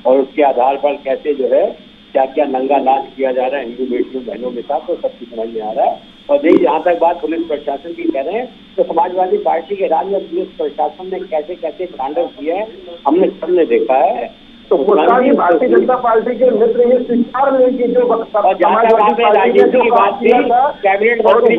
और उसके आधार पर कैसे जो है क्या क्या नंगा नाच किया जा रहा है हिंदू बेटियों बहनों के साथ, तो सब कुछ समझ में आ रहा है। और देखिए जहाँ तक बात पुलिस प्रशासन की कह रहे हैं, तो समाजवादी पार्टी के राज में पुलिस प्रशासन ने कैसे कैसे तांडव किया है हमने सबने देखा है।
तो भारतीय जनता पार्टी के मित्र ये स्वीकार नहीं की जो
राजनीति की बात थी, कैबिनेट मंत्री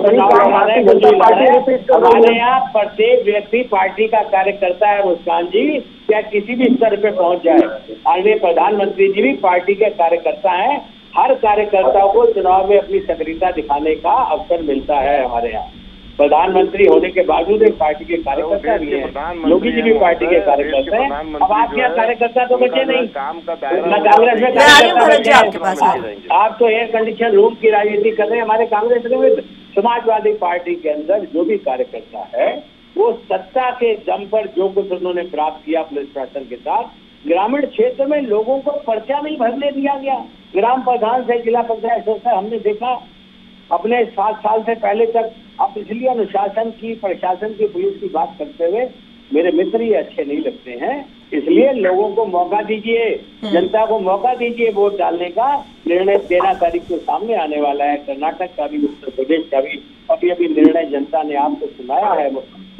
हमारे यहाँ प्रत्येक व्यक्ति पार्टी का कार्यकर्ता है मुस्कान जी, क्या किसी भी स्तर पे पहुंच जाए। आदरणीय प्रधानमंत्री जी भी पार्टी के कार्यकर्ता हैं। हर कार्यकर्ता को चुनाव में अपनी सक्रियता दिखाने का अवसर मिलता है। हमारे यहाँ प्रधानमंत्री होने के बावजूद एक पार्टी के कार्यकर्ता भी हैं, योगी जी भी पार्टी के कार्यकर्ता हैं। अब आपके यहाँ कार्यकर्ता तो बचे नहीं, कांग्रेस में कार्यकर्ता, आप तो एयर कंडीशन रूम की राजनीति कर रहे हैं। हमारे कांग्रेस के समाजवादी पार्टी के अंदर जो भी कार्यकर्ता है वो सत्ता के दम पर जो कुछ उन्होंने प्राप्त किया पुलिस प्रशासन के साथ, ग्रामीण क्षेत्र में लोगों को पर्चा नहीं भरने दिया गया। ग्राम प्रधान से जिला पंचायत सदस्य हमने देखा अपने 7 साल से पहले तक। अब इसलिए अनुशासन की, प्रशासन की, पुलिस की बात करते हुए मेरे मित्र ये अच्छे नहीं लगते हैं। इसलिए लोगों को मौका दीजिए, जनता को मौका दीजिए वोट डालने का। निर्णय 13 तारीख को सामने आने वाला है, कर्नाटक का भी, उत्तर प्रदेश का भी। अभी निर्णय जनता ने आपको सुनाया है।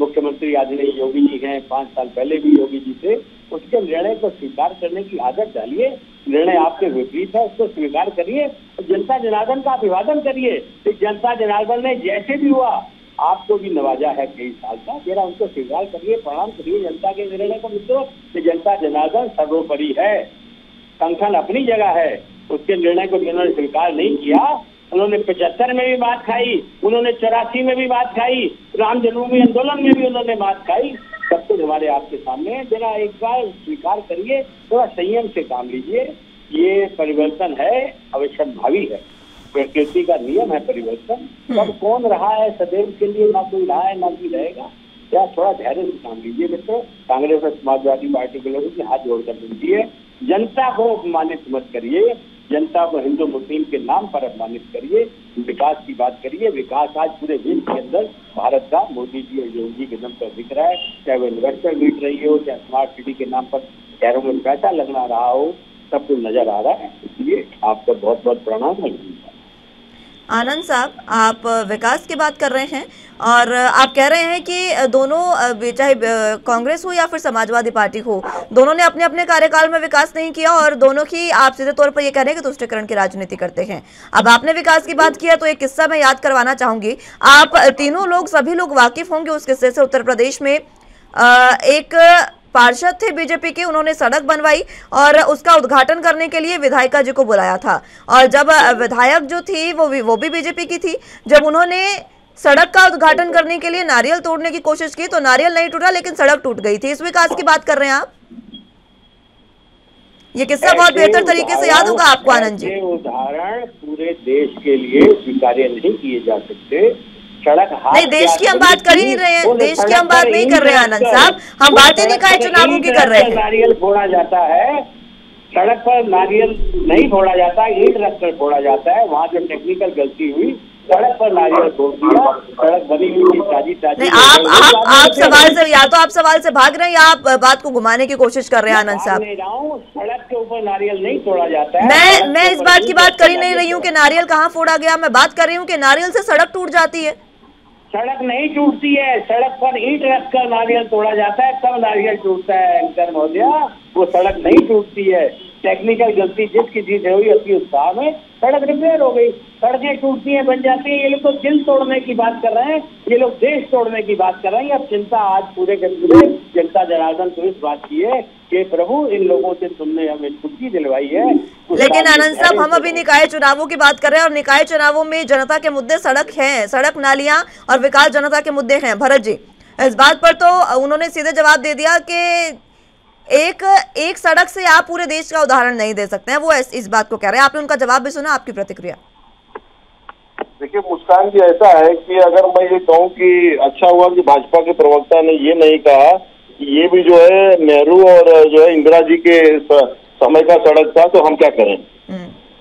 मुख्यमंत्री आदरणीय योगी जी हैं, 5 साल पहले भी योगी जी थे। उसके निर्णय को स्वीकार करने की आदत डालिए। निर्णय आपके विपरीत है, उसको स्वीकार करिए, जनता जनार्दन का अभिवादन करिए। जनता जनार्दन ने जैसे भी हुआ आपको भी नवाजा है कई साल का, जरा उनको स्वीकार करिए, प्रणाम करिए जनता के निर्णय को। मित्रों, जनता जनार्दन सर्वोपरि है, कंकन अपनी जगह है। उसके निर्णय को जिन्होंने स्वीकार नहीं किया, उन्होंने 75 में भी बात खाई, उन्होंने 84 में भी बात खाई, राम जन्मभूमि आंदोलन में भी उन्होंने बात खाई। सब कुछ हमारे आपके सामने है। जरा एक बार स्वीकार करिए, थोड़ा संयम से काम लीजिए। ये परिवर्तन है, अवश्यंभावी है, प्रकृति का नियम है परिवर्तन। कब कौन रहा है सदैव के लिए, ना कोई रहा है ना कोई रहेगा। क्या थोड़ा धैर्य से काम लीजिए मित्रों। कांग्रेस और समाजवादी पार्टी के लोगों की हाथ जोड़कर विनती है, जनता को अपमानित मत करिए, जनता को हिंदू मुस्लिम के नाम पर अपमानित करिए। विकास की बात करिए। विकास आज पूरे विश्व के अंदर भारत का मोदी जी और योगी जी के दम पर दिख रहा है। चाहे वो इन्वेस्टर मीट रही हो, चाहे स्मार्ट सिटी के नाम पर शहरों में पैसा लगना रहा हो, सब कुछ नजर आ रहा है। इसलिए आपका बहुत बहुत प्रणाम है।
आनंद साहब, आप विकास की बात कर रहे हैं और आप कह रहे हैं कि दोनों, चाहे कांग्रेस हो या फिर समाजवादी पार्टी हो, दोनों ने अपने अपने कार्यकाल में विकास नहीं किया और दोनों की आप सीधे तौर पर ये कह रहे हैं कि तुष्टीकरण की राजनीति करते हैं। अब आपने विकास की बात किया तो एक किस्सा मैं याद करवाना चाहूंगी। आप तीनों लोग, सभी लोग वाकिफ होंगे उस किस्से से। उत्तर प्रदेश में एक पार्षद थे बीजेपी के, उन्होंने सड़क बनवाई और उसका उद्घाटन करने के लिए विधायिका जी को बुलाया था। और जब विधायक जो थी वो भी बीजेपी की थी, जब उन्होंने सड़क का उद्घाटन करने के लिए नारियल तोड़ने की कोशिश की तो नारियल नहीं टूटा लेकिन सड़क टूट गई थी। इस विकास की बात कर रहे हैं आप? ये किस्सा बहुत बेहतर तरीके से याद होगा आपको आनंद जी।
उदाहरण पूरे देश के लिए स्वीकार्य नहीं किए जा सकते। सड़क
नहीं, देश की हम बात कर ही नहीं रहे हैं, देश की हम बात नहीं कर रहे हैं आनंद साहब, हम बातें निकाय चुनावों की कर रहे हैं।
नारियल फोड़ा जाता है, सड़क पर नारियल नहीं फोड़ा जाता, ईंट रखकर फोड़ा जाता है। वहाँ जो टेक्निकल गलती हुई, सड़क पर नारियल फोड़ दिया, सड़क बनी हुई थी ताजी।
आप सवाल से, या तो आप सवाल से भाग रहे हैं या आप बात को घुमाने की कोशिश कर रहे हैं आनंद साहब।
सड़क के ऊपर नारियल नहीं तोड़ा जाता है।
मैं इस बात की बात कर ही नहीं रही हूँ कि नारियल कहाँ फोड़ा गया, मैं बात कर रही हूँ कि नारियल से सड़क टूट जाती है।
सड़क नहीं टूटती है, सड़क पर ईंट रखकर नारियल तोड़ा जाता है, तब नारियल टूटता है एंकर महोदया, वो सड़क नहीं टूटती है। टेक्निकल गलती जिसकी चीज हुई अति उत्साह में सड़क रिपेयर हो गई, सड़कें टूटती हैं, बन जाती हैं। ये लोग तो दिल तोड़ने की बात कर रहे हैं, ये लोग देश तोड़ने की बात कर रहे हैं। अब चिंता आज पूरे के पूरे जनता जनार्दन को इस बात की है कि प्रभु इन लोगों से तुमने हमें छुट्टी दिलवाई है।
लेकिन आनंद साहब, हम अभी निकाय चुनावों की बात कर रहे हैं और निकाय चुनावों में जनता के मुद्दे सड़क हैं, सड़क नालियां और विकास जनता के मुद्दे हैं। भरत जी, इस बात पर तो उन्होंने सीधे जवाब दे दिया कि एक सड़क से आप पूरे देश का उदाहरण नहीं दे सकते हैं, वो इस बात को कह रहे हैं। आपने उनका जवाब भी सुना, आपकी प्रतिक्रिया?
देखिए मुस्कान जी, ऐसा है कि अगर मैं ये कहूँ कि अच्छा हुआ कि भाजपा के प्रवक्ता ने ये नहीं कहा कि ये भी जो है नेहरू और जो है इंदिरा जी के समय का सड़क था, तो हम क्या करें।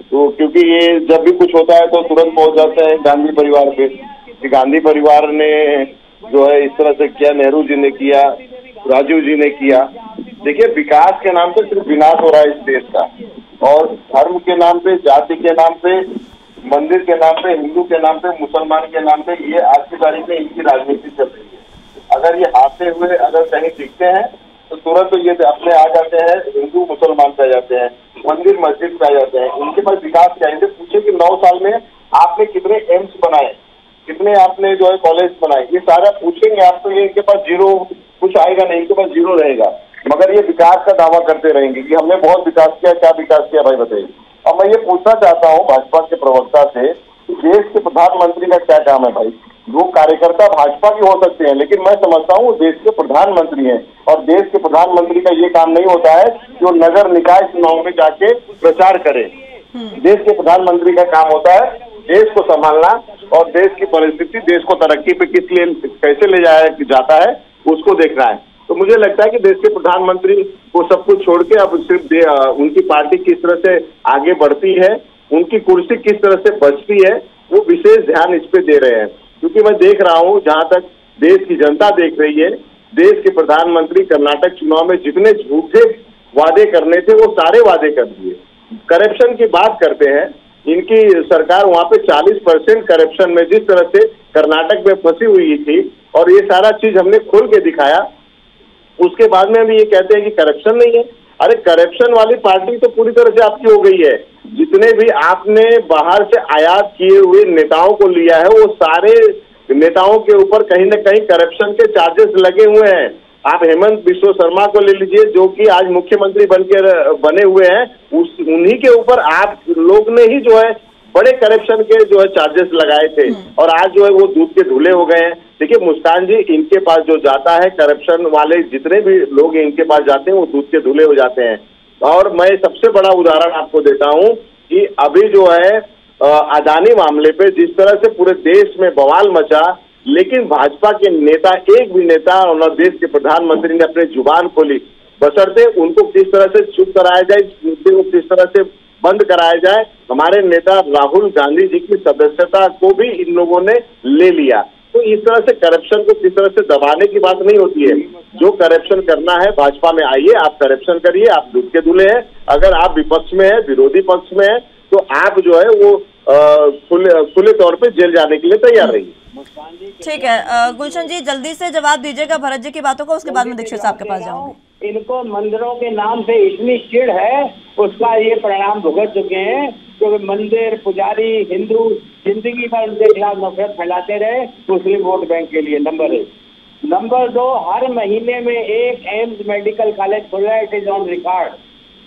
तो क्योंकि ये जब भी कुछ होता है तो तुरंत पहुंच जाते हैं गांधी परिवार पे, कि गांधी परिवार ने जो है इस तरह से किया, नेहरू जी ने किया, राजीव जी ने किया। देखिए विकास के नाम पे सिर्फ विनाश हो रहा है इस देश का, और धर्म के नाम पे, जाति के नाम पे, मंदिर के नाम पे, हिंदू के नाम पे, मुसलमान के नाम पे, ये आज की तारीख में इनकी राजनीति चल रही है। अगर ये हारते हुए अगर कहीं दिखते हैं तो तुरंत तो ये अपने आ जाते हैं, हिंदू मुसलमान पे आ जाते हैं, मंदिर मस्जिद पे आ जाते हैं। इनके पास विकास क्या है? पूछे कि 9 साल में आपने कितने एम्स बनाए, कितने आपने जो है कॉलेज बनाए, ये सारा पूछेंगे आप तो ये इनके पास जीरो, कुछ आएगा नहीं, इनके पास जीरो रहेगा। मगर ये विकास का दावा करते रहेंगे कि हमने बहुत विकास किया। क्या विकास किया भाई बताइए। अब मैं ये पूछना चाहता हूँ भाजपा के प्रवक्ता से कि देश के प्रधानमंत्री का क्या काम है भाई। वो कार्यकर्ता भाजपा के हो सकते हैं, लेकिन मैं समझता हूँ वो देश के प्रधानमंत्री हैं, और देश के प्रधानमंत्री का ये काम नहीं होता है कि वो नगर निकाय चुनाव में जाके प्रचार करे। देश के प्रधानमंत्री का काम होता है देश को संभालना और देश की परिस्थिति, देश को तरक्की पे किस लिए कैसे ले जाया जाता है उसको देखना है। तो मुझे लगता है कि देश के प्रधानमंत्री को सब कुछ छोड़ के अब सिर्फ उनकी पार्टी किस तरह से आगे बढ़ती है, उनकी कुर्सी किस तरह से बचती है, वो विशेष ध्यान इस पे दे रहे हैं। क्योंकि मैं देख रहा हूँ, जहां तक देश की जनता देख रही है, देश के प्रधानमंत्री कर्नाटक चुनाव में जितने झूठे वादे करने थे वो सारे वादे कर दिए। करप्शन की बात करते हैं, इनकी सरकार वहां पे 40% करप्शन में जिस तरह से कर्नाटक में फंसी हुई थी, और ये सारा चीज हमने खोल के दिखाया। उसके बाद में भी ये कहते हैं कि करप्शन नहीं है। अरे करप्शन वाली पार्टी तो पूरी तरह से आपकी हो गई है। जितने भी आपने बाहर से आयात किए हुए नेताओं को लिया है, वो सारे नेताओं के ऊपर कहीं न कहीं करप्शन के चार्जेस लगे हुए हैं। आप हेमंत बिश्व शर्मा को ले लीजिए, जो कि आज मुख्यमंत्री बने हुए हैं, उन्हीं के ऊपर आप लोग ने ही जो है बड़े करप्शन के जो है चार्जेस लगाए थे, और आज जो है वो दूध के धुले हो गए हैं। देखिए मुस्कान जी, इनके पास जो जाता है करप्शन वाले जितने भी लोग इनके पास जाते हैं वो दूध के धुले हो जाते हैं। और मैं सबसे बड़ा उदाहरण आपको देता हूं कि अभी जो है अदानी मामले पे जिस तरह से पूरे देश में बवाल मचा, लेकिन भाजपा के नेता, एक भी नेता और देश के प्रधानमंत्री ने अपनी जुबान खोली, बशर्ते उनको किस तरह से चुप कराया जाए, इस मुद्दे को किस तरह से बंद कराया जाए। हमारे नेता राहुल गांधी जी की सदस्यता को भी इन लोगों ने ले लिया। तो इस तरह से करप्शन को किस तरह से दबाने की बात नहीं होती है। जो करप्शन करना है भाजपा में आइए, आप करप्शन करिए, आप दूध के धुले हैं। अगर आप विपक्ष में है, विरोधी पक्ष में है, तो आप जो है वो खुले तौर पे जेल जाने के लिए तैयार रहिए।
ठीक है गुलशन जी, जल्दी से जवाब दीजिएगा भरत जी की बातों का, उसके बाद में दीक्षित साहब के पास जाऊंगी।
इनको मंदिरों के नाम से इतनी चिढ़ है, उसका ये परिणाम भुगत चुके हैं। क्योंकि मंदिर, पुजारी, हिंदू जिंदगी भर उनके खिलाफ नफरत फैलाते रहे मुस्लिम वोट बैंक के लिए। नंबर 1। नंबर 2, हर महीने में एक एम्स मेडिकल कॉलेज खुल रहा है, it is on record.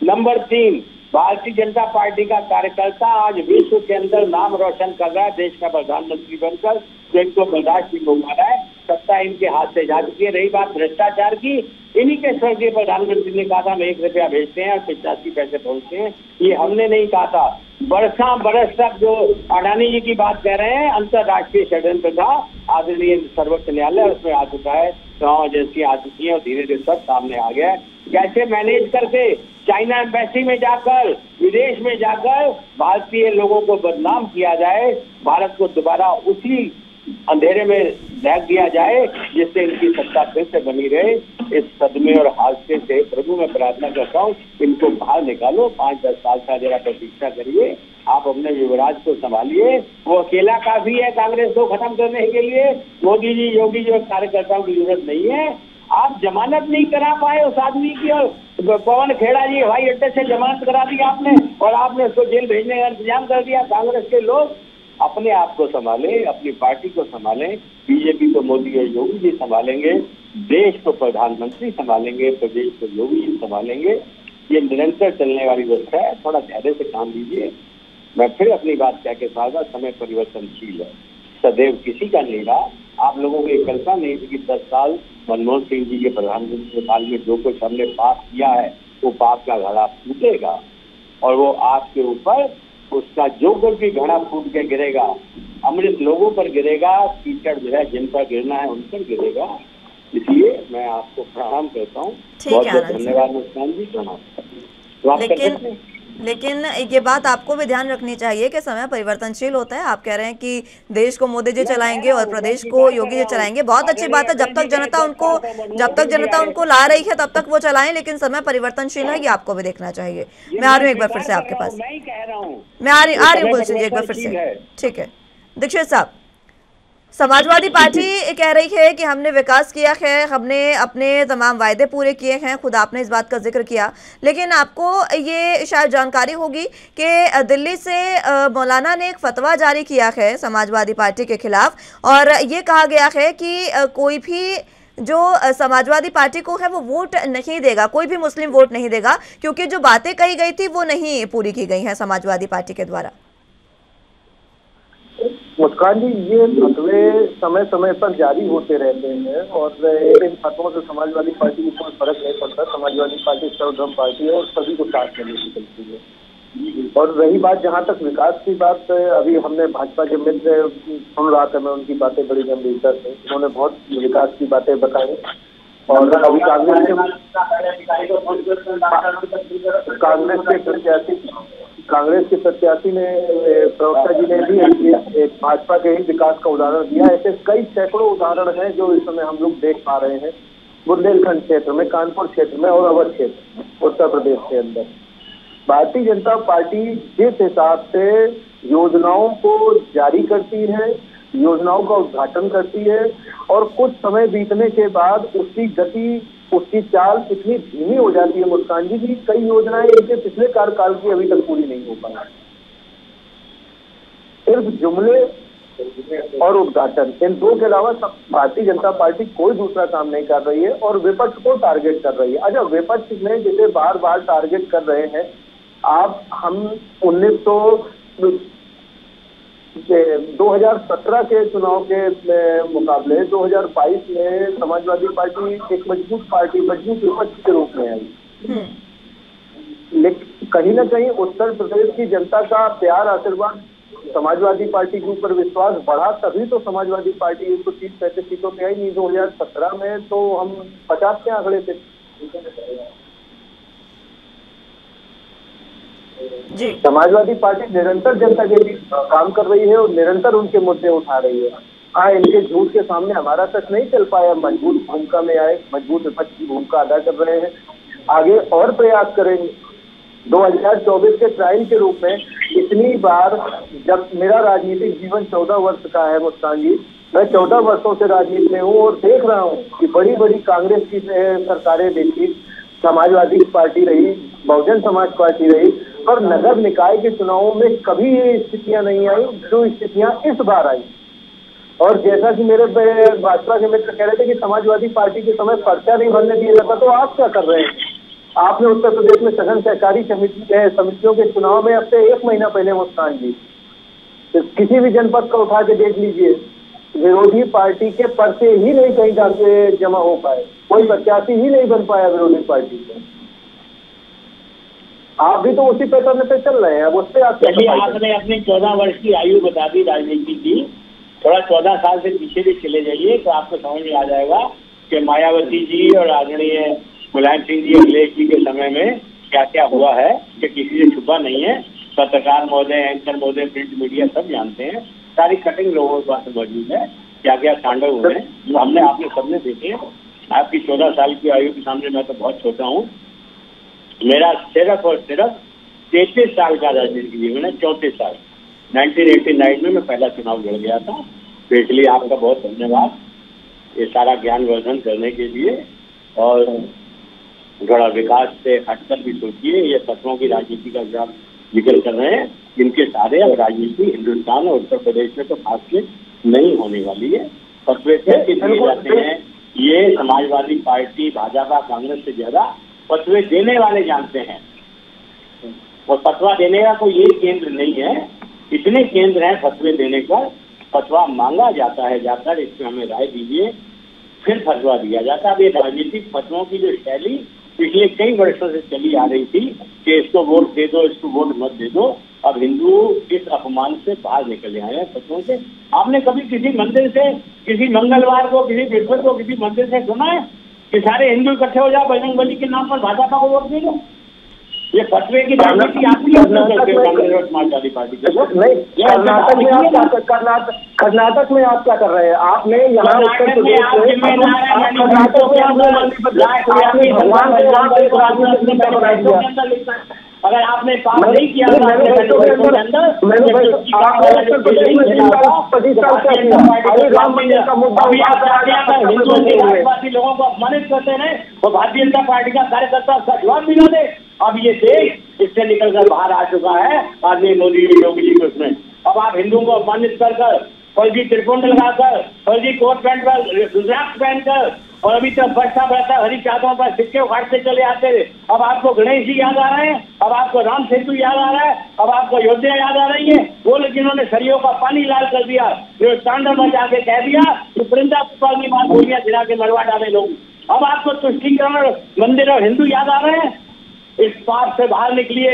Number 3, Bharatiya Janata party का कार्यकर्ता आज विश्व के अंदर नाम रोशन कर रहा है देश का प्रधानमंत्री बनकर, जो इनको बर्दाश्त नहीं हो रहा है। सत्ता इनके हाथ से जा चुकी है। रही बात भ्रष्टाचार की, इन्हीं के स्वर्गीय प्रधानमंत्री ने कहा था हम 1 रुपया भेजते हैं और 85 पैसे पहुंचते हैं। ये हमने नहीं कहा था। बरस तक जो अडानी जी की बात कह रहे हैं, अंतर्राष्ट्रीय षड्यंत्र था, आदरणीय सर्वोच्च न्यायालय उसमें आ चुका है, चुनाव एजेंसियां आ चुकी है और धीरे धीरे सब सामने आ गया है। कैसे मैनेज करके चाइना एम्बेसी में जाकर, विदेश में जाकर भारतीय लोगों को बदनाम किया जाए, भारत को दोबारा उसी अंधेरे में ढक दिया जाए जिससे इनकी सत्ता फिर से बनी रहे। इस सदमे और हादसे से प्रभु मैं प्रार्थना करता हूँ इनको बाहर निकालो। 5-10 साल का जरा प्रतीक्षा करिए, आप अपने युवराज को संभालिए। वो अकेला काफी है कांग्रेस को खत्म करने के लिए। मोदी जी, योगी जी और कार्यकर्ताओं की जरूरत नहीं है। आप जमानत नहीं करा पाए उस आदमी की, और पवन खेड़ा जी हवाई अड्डे से जमानत करा दी आपने और आपने उसको जेल भेजने का इंतजाम कर दिया। कांग्रेस के लोग अपने आप को संभालें, अपनी पार्टी को संभालें। बीजेपी को मोदी और योगी जी संभालेंगे, देश को प्रधानमंत्री संभालेंगे, प्रदेश को योगी जी संभालेंगे। ये निरंतर चलने वाली व्यवस्था है, थोड़ा धैर्य से काम लीजिए। मैं फिर अपनी बात कह के साथ, समय परिवर्तनशील है, सदैव किसी का नहीं रहा। आप लोगों को ये कल्पना नहीं थी कि 10 साल मनमोहन सिंह जी के प्रधानमंत्री काल में जो कुछ हमने पास किया है वो पाप का घड़ा फूटेगा और वो आपके ऊपर उसका जो कुछ भी घड़ा फूट के गिरेगा, अमृत लोगों पर गिरेगा, कीचड़ जो है जिन पर गिरना है उन पर गिरेगा। इसलिए मैं आपको प्रणाम करता हूँ। बहुत बहुत धन्यवाद मुस्कान जी, प्रणाम।
लेकिन ये बात आपको भी ध्यान रखनी चाहिए कि समय परिवर्तनशील होता है। आप कह रहे हैं कि देश को मोदी जी चलाएंगे और प्रदेश को योगी जी चलाएंगे, बहुत अच्छी बात है। जब तक जनता उनको ला रही है तब तक वो चलाएं, लेकिन समय परिवर्तनशील है, ये आपको भी देखना चाहिए। मैं आ रही हूँ एक बार फिर से आपके पास, मैं आ रही हूँ गुलशन जी एक बार फिर से। ठीक है दीक्षित साहब, समाजवादी पार्टी कह रही है कि हमने विकास किया है, हमने अपने तमाम वायदे पूरे किए हैं, खुद आपने इस बात का जिक्र किया, लेकिन आपको ये शायद जानकारी होगी कि दिल्ली से मौलाना ने एक फतवा जारी किया है समाजवादी पार्टी के खिलाफ और ये कहा गया है कि कोई भी जो समाजवादी पार्टी को है वो वोट नहीं देगा, कोई भी मुस्लिम वोट नहीं देगा, क्योंकि जो बातें कही गई थी वो नहीं पूरी की गई हैं समाजवादी पार्टी के द्वारा।
मुस्कान जी, ये फतवे समय समय पर जारी होते रहते हैं और इन फतवों से समाजवादी पार्टी को कोई फर्क नहीं पड़ता। समाजवादी पार्टी सर्वधर्म पार्टी है और सभी को साथ में लेकर चलती है। और रही बात जहां तक विकास की बात, अभी हमने भाजपा के मित्र सुन रहा था, मैं उनकी बातें बड़ी गंभीरता से, उन्होंने बहुत विकास की बातें बताई और अभी कांग्रेस के प्रत्याशी ने, प्रवक्ता जी ने भी भाजपा के ही विकास का उदाहरण दिया। ऐसे कई सैकड़ों उदाहरण हैं जो इस समय हम लोग देख पा रहे हैं बुंदेलखंड क्षेत्र में, कानपुर क्षेत्र में और अवध क्षेत्र उत्तर प्रदेश के अंदर। भारतीय जनता पार्टी जिस हिसाब से योजनाओं को जारी करती है, योजनाओं का उद्घाटन करती है और कुछ समय बीतने के बाद उसकी गति, उसकी चाल इतनी धीमी हो जाती है मुस्कान जी की कई योजनाएं इनके पिछले कार्यकाल की अभी तक पूरी नहीं हो पाई। सिर्फ जुमले और उद्घाटन, इन दो के अलावा भारतीय जनता पार्टी कोई दूसरा काम नहीं कर रही है और विपक्ष को टारगेट कर रही है। अच्छा, विपक्ष में जिसे बार बार टारगेट कर रहे हैं आप, हम 2017 के चुनाव के मुकाबले 2022 में समाजवादी पार्टी एक मजबूत विपक्ष के रूप में आई। लेकिन कहीं ना कहीं उत्तर प्रदेश की जनता का प्यार, आशीर्वाद, समाजवादी पार्टी के ऊपर विश्वास बढ़ा, तभी तो समाजवादी पार्टी 130-35 सीटों पे आई। नहीं 2017 में तो हम 50 के आंकड़े थे।
जी,
समाजवादी पार्टी निरंतर जनता के बीच काम कर रही है और निरंतर उनके मुद्दे उठा रही है। हाँ, इनके झूठ के सामने हमारा सच नहीं चल पाया, मजबूत भूमिका में आए, मजबूत विपक्ष की भूमिका अदा कर रहे हैं, आगे और प्रयास करेंगे। 2024 के ट्रायल के रूप में इतनी बार, जब मेरा राजनीतिक जीवन 14 वर्ष का है मुस्कान जी, मैं 14 वर्षों से राजनीति में हूँ और देख रहा हूँ कि बड़ी बड़ी कांग्रेस की सरकारें देखी, समाजवादी पार्टी रही, बहुजन समाज पार्टी रही, पर नगर निकाय के चुनावों में कभी ये स्थितियां नहीं आई जो स्थितियां इस बार आई। और जैसा कि मेरे भाजपा के मित्र कह रहे थे कि समाजवादी पार्टी के समय पर्चा नहीं भरने दिया जाता, तो आप क्या कर रहे हैं? आपने उत्तर प्रदेश में सघन सहकारी समितियों के चुनाव में अब से 1 महीना पहले मुस्कान जी, तो किसी भी जनपद का उठा के देख लीजिए, विरोधी पार्टी के पर्चे ही नहीं कहीं जाके जमा हो पाए, कोई प्रत्याशी ही नहीं बन पाया विरोधी पार्टी से। आप भी तो उसी पैटर्न पे चल रहे हैं। अब उससे
चलिए, आपने अपनी 14 वर्ष की आयु बता दी राजनीति की, थोड़ा 14 साल से पीछे भी चले जाइए तो आपको समझ में आ जाएगा कि मायावती जी और आदरणीय मुलायम सिंह जी, अखिलेश जी के समय में क्या क्या हुआ है, कि किसी से छुपा नहीं है। पत्रकार महोदय, एंकर महोदय, प्रिंट मीडिया सब जानते हैं, सारी कटिंग लोगों के पास मौजूद है, क्या क्या तांडव हुए हैं, जो हमने आपने सबने देखे हैं। आपकी 14 साल की आयु के सामने मैं तो बहुत छोटा हूँ। मेरा सिर्फ और सिर्फ 33 साल का राजनीतिक जीवन है, 34 साल। 1989 में मैं पहला चुनाव लड़ गया था, तो इसलिए आपका बहुत धन्यवाद ये सारा ज्ञान वर्धन करने के लिए। और थोड़ा विकास से हटकर भी सोचिए, ये तत्वों की राजनीति का जो आप जिक्र कर रहे हैं, इनके सारे अब राजनीति हिंदुस्तान और उत्तर प्रदेश में तो खास के नहीं होने वाली है। फतवे कैसे दिए जाते हैं, ये समाजवादी पार्टी, भाजपा, कांग्रेस से ज्यादा फतवे देने वाले जानते हैं। और फतवा देने का कोई एक केंद्र नहीं है, इतने केंद्र हैं फतवे देने का। फतवा मांगा जाता है, जाकर इसमें हमें राय दीजिए, फिर फतवा दिया जाता है। अब ये राजनीतिक फतवों की जो शैली पिछले कई वर्षों से चली आ रही थी कि इसको वोट दे दो, इसको वोट मत दे दो, अब हिंदू इस अपमान से बाहर निकल आए हैं फतवों से। आपने कभी किसी मंदिर से, किसी मंगलवार को, किसी बृहस्पति को किसी मंदिर से सुना है कि सारे हिंदू इकट्ठे हो जाओ, बजरंग बली के नाम पर भाजपा को वोट दे दो? ये फतवे की राजनीति आपकी समाजवादी पार्टी के
नहीं। कर्नाटक में आप क्या कर रहे हैं? आपने यहाँ
अगर आपने काम नहीं किया लोगों को अपमानित करते हैं, वो भारतीय जनता पार्टी का कार्यकर्ता उसका जवाब भी न दे। अब ये देश इससे निकलकर बाहर आ चुका है आदमी मोदी योगी जी के उसमें। अब आप हिंदुओं को अपमानित कर फर्जी त्रिपुंड लगाकर, फर्जी कोट पैंट पर रुद्राक्ष पहनकर, और अभी तक बढ़ता बढ़ता हरी चादरों पर सिक्के उखाड़ते चले आते थे। अब आपको गणेश जी याद आ रहे हैं, अब आपको राम सेतु याद आ रहा है, अब आपको अयोध्या याद आ रही है। वो लोग जिन्होंने सरियों का पानी लाल कर दिया, जो तांडव मचा के कह दिया कि वृंदावन की बात गोलियां गिरा के मरवा डाले लोग। अब आपको तुष्टिकरण मंदिर और हिंदू याद आ रहे हैं। इस पाप से बाहर निकलिए।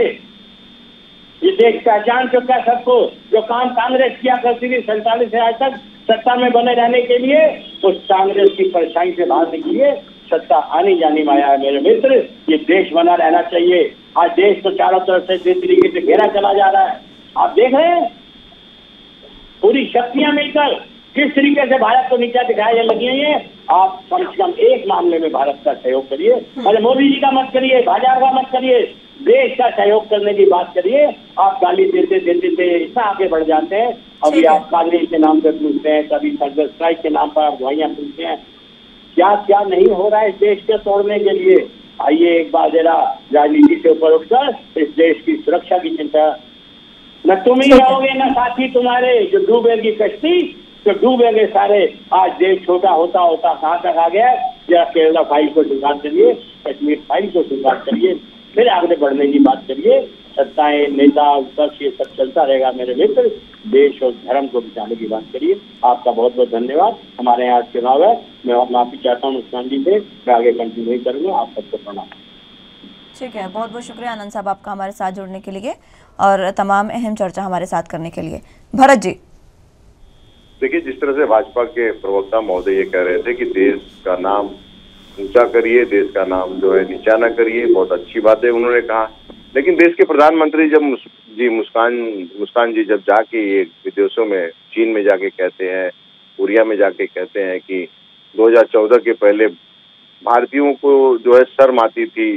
ये देश पहचान चुका सबको। जो काम कांग्रेस किया करती थी 47 से आज तक सत्ता में बने रहने के लिए, उस कांग्रेस की परछाई से बाहर निकलिए। सत्ता आनी जानी माया है मेरे मित्र, ये देश बना रहना चाहिए। आज देश तो चारों तरफ से जिस तरीके से घेरा चला जा रहा है, आप देख रहे हैं। पूरी शक्तियां मिलकर किस तरीके से भारत को नीचा दिखाया लगी है। आप कम से कम एक मामले में भारत का सहयोग करिए। अरे मोदी जी का मत करिए, भाजपा का मत करिए, देश का सहयोग करने की बात करिए। आप गाली देते देते इतना आगे बढ़ जाते हैं। अभी आप कांग्रेस के नाम पर पूछते हैं, कभी सर्जिकल स्ट्राइक के नाम पर आप दवाइयां पूछते हैं। क्या क्या नहीं हो रहा है इस देश के तोड़ने के लिए। आइए एक बार जरा राजनीति से ऊपर उठकर इस देश की सुरक्षा की चिंता। न तुम ही रहोगे न साथी तुम्हारे, जो डूबेगी कश्ती तो डूबेंगे सारे। आज देश छोटा होता होता कहाँ तक आ गया। जरा केरला फाइल को स्वीकार करिए, कश्मीर फाइल को स्वीकार करिए, फिर आगे बढ़ने की बात करिए। सत्ताएं, नेता, विपक्ष ये सब चलता रहेगा मेरे मित्र। देश और धर्म को बचाने की बात करिए। आपका बहुत बहुत धन्यवाद। हमारे यहाँ चुनाव है, मैं माफी चाहता हूँ मुस्कान जी से, मैं आगे कंटिन्यू नहीं करूँगा। आप सबको प्रणाम।
ठीक है, बहुत बहुत शुक्रिया आनंद साहब आपका हमारे साथ जुड़ने के लिए और तमाम अहम चर्चा हमारे साथ करने के लिए। भरत जी,
देखिए, जिस तरह से भाजपा के प्रवक्ता महोदय ये कह रहे थे कि देश का नाम ऊंचा करिए, देश का नाम जो है नीचा न करिए, बहुत अच्छी बात है उन्होंने कहा। लेकिन देश के प्रधानमंत्री जब मुस्कान जी जब जाके ये विदेशों में, चीन में जाके कहते हैं, कोरिया में जाके कहते हैं कि 2014 के पहले भारतीयों को जो है शर्म आती थी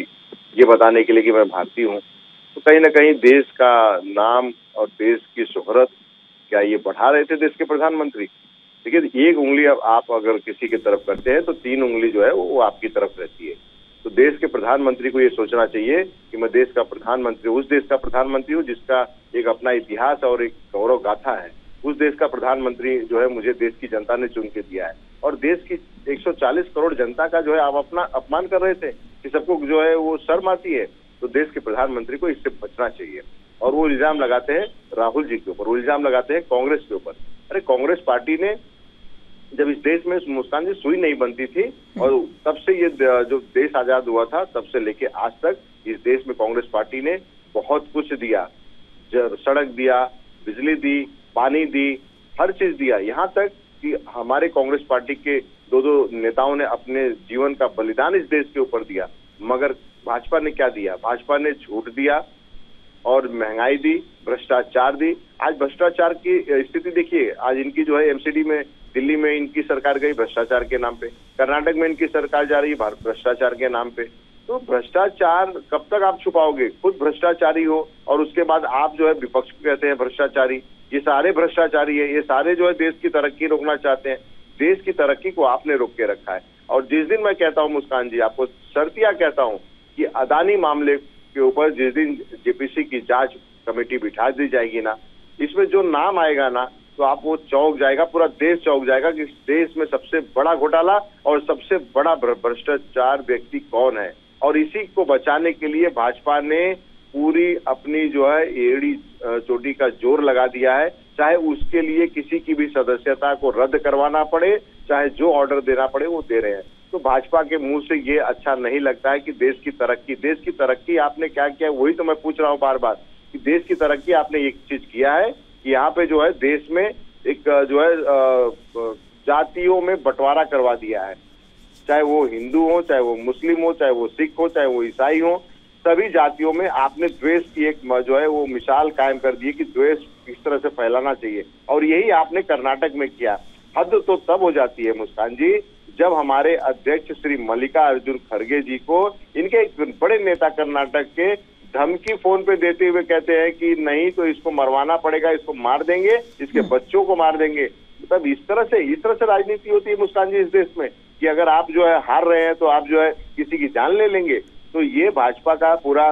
ये बताने के लिए कि मैं भारतीय हूँ, तो कहीं ना कहीं देश का नाम और देश की शोहरत क्या ये बढ़ा रहे थे देश के प्रधानमंत्री। देखिए, एक उंगली आप अगर किसी की तरफ करते हैं तो 3 उंगली जो है वो आपकी तरफ रहती है। तो देश के प्रधानमंत्री को ये सोचना चाहिए कि मैं देश का प्रधानमंत्री, उस देश का प्रधानमंत्री हूँ जिसका एक अपना इतिहास और एक गौरव गाथा है। उस देश का प्रधानमंत्री जो है मुझे देश की जनता ने चुन के दिया है। और देश की 140 करोड़ जनता का जो है आप अपना अपमान कर रहे थे कि सबको जो है वो शर्म आती है। तो देश के प्रधानमंत्री को इससे बचना चाहिए। और वो इल्जाम लगाते हैं राहुल जी के ऊपर, वो इल्जाम लगाते हैं कांग्रेस के ऊपर। अरे कांग्रेस पार्टी ने
जब इस देश में मुस्कान जी सुई नहीं बनती थी, और तब से ये जो देश आजाद हुआ था तब से लेके आज तक इस देश में कांग्रेस पार्टी ने बहुत कुछ दिया, सड़क दिया, बिजली दी, पानी दी, हर चीज दिया। यहाँ तक कि हमारे कांग्रेस पार्टी के दो नेताओं ने अपने जीवन का बलिदान इस देश के ऊपर दिया। मगर भाजपा ने क्या दिया? भाजपा ने झूठ दिया और महंगाई दी, भ्रष्टाचार दी। आज भ्रष्टाचार की स्थिति देखिए, आज इनकी जो है एमसीडी में, दिल्ली में इनकी सरकार गई भ्रष्टाचार के नाम पे, कर्नाटक में इनकी सरकार जा रही है भ्रष्टाचार के नाम पे। तो भ्रष्टाचार कब तक आप छुपाओगे? खुद भ्रष्टाचारी हो और उसके बाद आप जो है विपक्ष को कहते हैं भ्रष्टाचारी। ये सारे भ्रष्टाचारी है, ये सारे जो है देश की तरक्की रोकना चाहते हैं। देश की तरक्की को आपने रोक के रखा है। और जिस दिन मैं कहता हूँ मुस्कान जी, आपको शर्तिया कहता हूँ कि अदानी मामले के ऊपर जिस दिन जेपीसी की जांच कमेटी बिठा दी जाएगी ना, इसमें जो नाम आएगा ना, तो आप वो चौंक जाएगा, पूरा देश चौंक जाएगा कि इस देश में सबसे बड़ा घोटाला और सबसे बड़ा भ्रष्टाचार व्यक्ति कौन है। और इसी को बचाने के लिए भाजपा ने पूरी अपनी जो है एड़ी चोटी का जोर लगा दिया है, चाहे उसके लिए किसी की भी सदस्यता को रद्द करवाना पड़े, चाहे जो ऑर्डर देना पड़े वो दे रहे हैं। तो भाजपा के मुंह से ये अच्छा नहीं लगता है कि देश की तरक्की आपने क्या किया, वही तो मैं पूछ रहा हूँ बार बार कि देश की तरक्की आपने एक चीज किया है कि यहाँ पे जो है देश में एक जो है जातियों में बंटवारा करवा दिया है, चाहे वो हिंदू हो, चाहे वो मुस्लिम हो, चाहे वो सिख हो, चाहे वो ईसाई हो, सभी जातियों में आपने द्वेष की एक जो है वो मिसाल कायम कर दी कि द्वेष किस तरह से फैलाना चाहिए। और यही आपने कर्नाटक में किया। हद तो तब हो जाती है मुस्कान जी, जब हमारे अध्यक्ष श्री मल्लिकार्जुन खड़गे जी को इनके एक बड़े नेता कर्नाटक के धमकी फोन पे देते हुए कहते हैं कि नहीं तो इसको मरवाना पड़ेगा, इसको मार देंगे, इसके बच्चों को मार देंगे। तब इस तरह से राजनीति होती है मुस्कान जी इस देश में कि अगर आप जो है हार रहे हैं तो आप जो है किसी की जान ले लेंगे। तो ये भाजपा का पूरा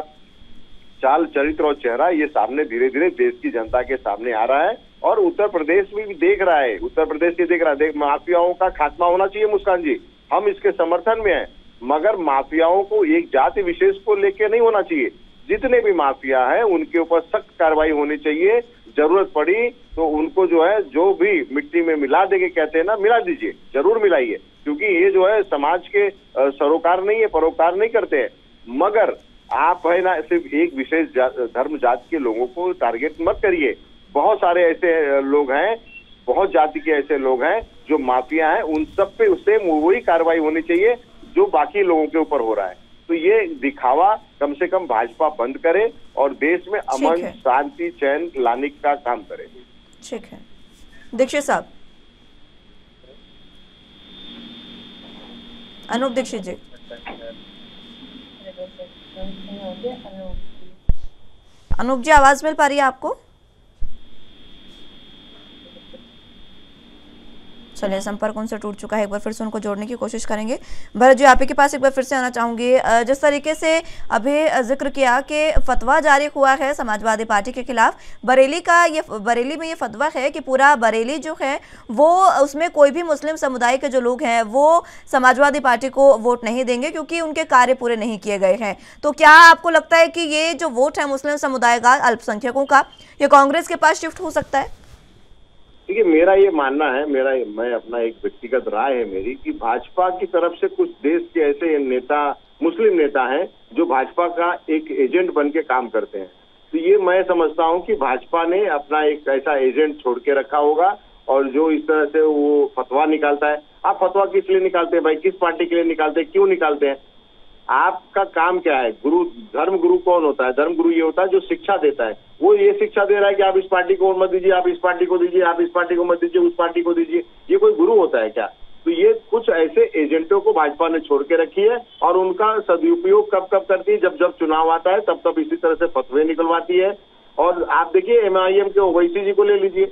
चाल चरित्र और चेहरा ये सामने धीरे धीरे देश की जनता के सामने आ रहा है। और उत्तर प्रदेश में भी देख रहा है, उत्तर प्रदेश भी देख रहा है। माफियाओं का खात्मा होना चाहिए मुस्कान जी, हम इसके समर्थन में हैं, मगर माफियाओं को एक जाति विशेष को लेके नहीं होना चाहिए। जितने भी माफिया है उनके ऊपर सख्त कार्रवाई होनी चाहिए। जरूरत पड़ी तो उनको जो है जो भी मिट्टी में मिला देंगे कहते हैं ना, मिला दीजिए, जरूर मिलाइए, क्योंकि ये जो है समाज के सरोकार नहीं है, परोकार नहीं करते हैं। मगर आप है ना सिर्फ एक विशेष धर्म जाति के लोगों को टारगेट मत करिए। बहुत सारे ऐसे लोग हैं, बहुत जाति के ऐसे लोग हैं जो माफिया हैं, उन सब पे उससे वही कार्रवाई होनी चाहिए जो बाकी लोगों के ऊपर हो रहा है। तो ये दिखावा कम से कम भाजपा बंद करे और देश में अमन शांति चैन लाने का काम करे।
ठीक है दीक्षित साहब, अनूप दीक्षित जी। अनूप जी आवाज मिल पा रही है आपको? चलिए संपर्क उनसे टूट चुका है, एक बार फिर से उनको जोड़ने की कोशिश करेंगे। भरत जी आप ही के पास एक बार फिर से आना चाहूंगी। जिस तरीके से अभी जिक्र किया कि फतवा जारी हुआ है समाजवादी पार्टी के खिलाफ, बरेली में ये फतवा है कि पूरा बरेली जो है वो उसमें कोई भी मुस्लिम समुदाय के जो लोग हैं वो समाजवादी पार्टी को वोट नहीं देंगे क्योंकि उनके कार्य पूरे नहीं किए गए हैं। तो क्या आपको लगता है कि ये जो वोट है मुस्लिम समुदाय का, अल्पसंख्यकों का, ये कांग्रेस के पास शिफ्ट हो सकता है?
देखिए मेरा ये मानना है, मैं अपना एक व्यक्तिगत राय है मेरी कि भाजपा की तरफ से कुछ देश के ऐसे नेता, मुस्लिम नेता हैं जो भाजपा का एक एजेंट बन के काम करते हैं। तो ये मैं समझता हूँ कि भाजपा ने अपना एक ऐसा एजेंट छोड़ के रखा होगा और जो इस तरह से वो फतवा निकालता है। आप फतवा किस लिए निकालते हैं भाई? किस पार्टी के लिए निकालते हैं? क्यों निकालते हैं? आपका काम क्या है? धर्म गुरु कौन होता है? धर्म गुरु ये होता है जो शिक्षा देता है। वो ये शिक्षा दे रहा है कि आप इस पार्टी को मत दीजिए, आप इस पार्टी को दीजिए, आप इस पार्टी को मत दीजिए, उस पार्टी को दीजिए। ये कोई गुरु होता है क्या? तो ये कुछ ऐसे एजेंटों को भाजपा ने छोड़ के रखी है और उनका सदुपयोग कब कब करती है, जब जब चुनाव आता है तब तब इसी तरह से फतवे निकलवाती है। और आप देखिए MIM के ओवैसी जी को ले लीजिए,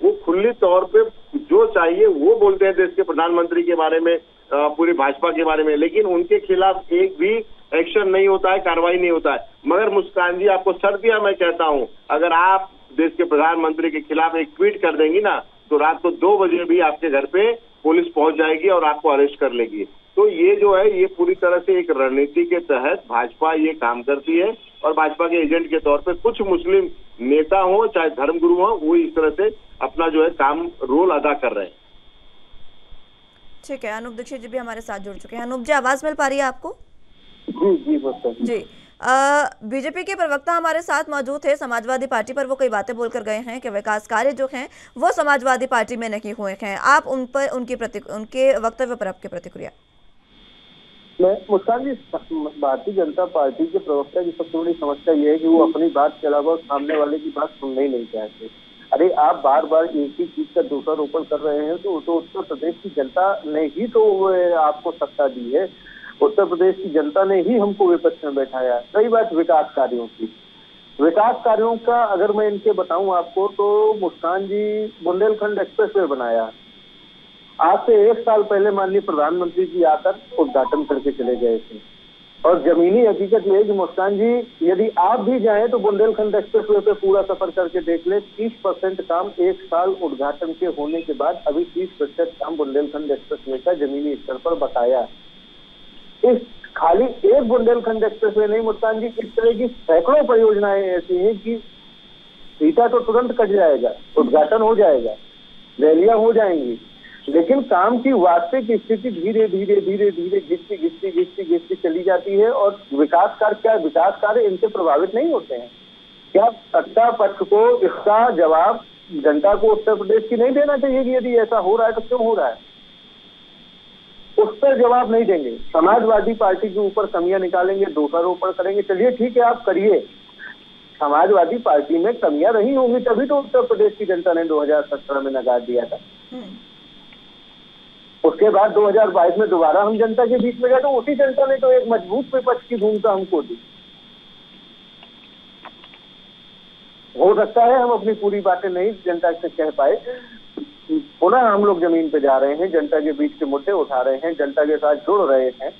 वो खुली तौर पे जो चाहिए वो बोलते हैं देश के प्रधानमंत्री के बारे में, पूरी भाजपा के बारे में, लेकिन उनके खिलाफ एक भी एक्शन नहीं होता है, कार्रवाई नहीं होता है। मगर मुस्कान जी आपको शर्तिया मैं कहता हूं, अगर आप देश के प्रधानमंत्री के खिलाफ एक ट्वीट कर देंगी ना तो रात को 2 बजे भी आपके घर पे पुलिस पहुंच जाएगी और आपको अरेस्ट कर लेगी। तो ये जो है ये पूरी तरह से एक रणनीति के तहत भाजपा ये काम करती है और भाजपा के एजेंट के तौर पे कुछ मुस्लिम नेता हो चाहे धर्मगुरु हो वो इस तरह से अपना जो है काम रोल अदा कर रहे हैं।
ठीक है, अनूप दीक्षित जी भी हमारे साथ जुड़ चुके हैं। अनूप जी, आवाज मिल पा रही है आपको? जी, बीजेपी के प्रवक्ता हमारे साथ मौजूद थे। समाजवादी पार्टी पर वो कई बातें बोलकर गए हैं कि विकास कार्य जो हैं वो समाजवादी पार्टी में नहीं हुए हैं। आप उन पर उनके वक्तव्य पर आपकी प्रतिक्रिया?
मैं मुस्कान जी, भारतीय जनता पार्टी के प्रवक्ता की सबसे बड़ी समस्या ये है कि वो अपनी बात के अलावा सामने वाले की बात सुनना ही नहीं चाहते। अरे आप बार बार एक ही चीज का दोषारोपण कर रहे हैं, तो उत्तर प्रदेश की जनता ने ही तो आपको सत्ता दी है, उत्तर प्रदेश की जनता ने ही हमको विपक्ष में बैठाया। रही बात विकास कार्यों की, विकास कार्यों का अगर मैं इनके बताऊं आपको, तो मुस्कान जी बुंदेलखंड एक्सप्रेसवे बनाया, आज से 1 साल पहले माननीय प्रधानमंत्री जी आकर उद्घाटन करके चले गए थे। और जमीनी हकीकत ये है कि मुस्कान जी, यदि आप भी जाएं तो बुंदेलखंड एक्सप्रेसवे पे पूरा सफर करके देख ले, 30% काम 1 साल उद्घाटन के होने के बाद अभी 30% काम बुंदेलखंड एक्सप्रेसवे का जमीनी स्तर पर बकाया। इस खाली एक बुंदेलखंड एक्सप्रेसवे नहीं मुस्कान जी, इस तरह की सैकड़ों परियोजनाएं ऐसी हैं कि सीटा तो तुरंत कट जाएगा, उद्घाटन हो जाएगा, रैलियां हो जाएंगी, लेकिन काम की वास्तविक स्थिति धीरे धीरे धीरे धीरे घिसती चली जाती है। और विकास कार्य इनसे प्रभावित नहीं होते हैं क्या? सत्ता पक्ष को इसका जवाब जनता को उत्तर प्रदेश की नहीं देना चाहिए कि यदि ऐसा हो रहा है तो क्यों हो रहा है? उस पर जवाब नहीं देंगे, समाजवादी पार्टी के ऊपर कमियां निकालेंगे, दोषारोपण करेंगे। चलिए ठीक है, आप करिए, समाजवादी पार्टी में कमियां रही होंगी तभी तो उत्तर प्रदेश की जनता ने 2017 में नकार दिया था। उसके बाद 2022 में दोबारा हम जनता के बीच में गए तो उसी जनता ने तो एक मजबूत विपक्ष की भूमिका हमको दी। हो सकता है हम अपनी पूरी बातें नहीं जनता से कह पाए, पुनः हम लोग जमीन पे जा रहे हैं, जनता के बीच के मुद्दे उठा रहे हैं, जनता के साथ जुड़ रहे हैं,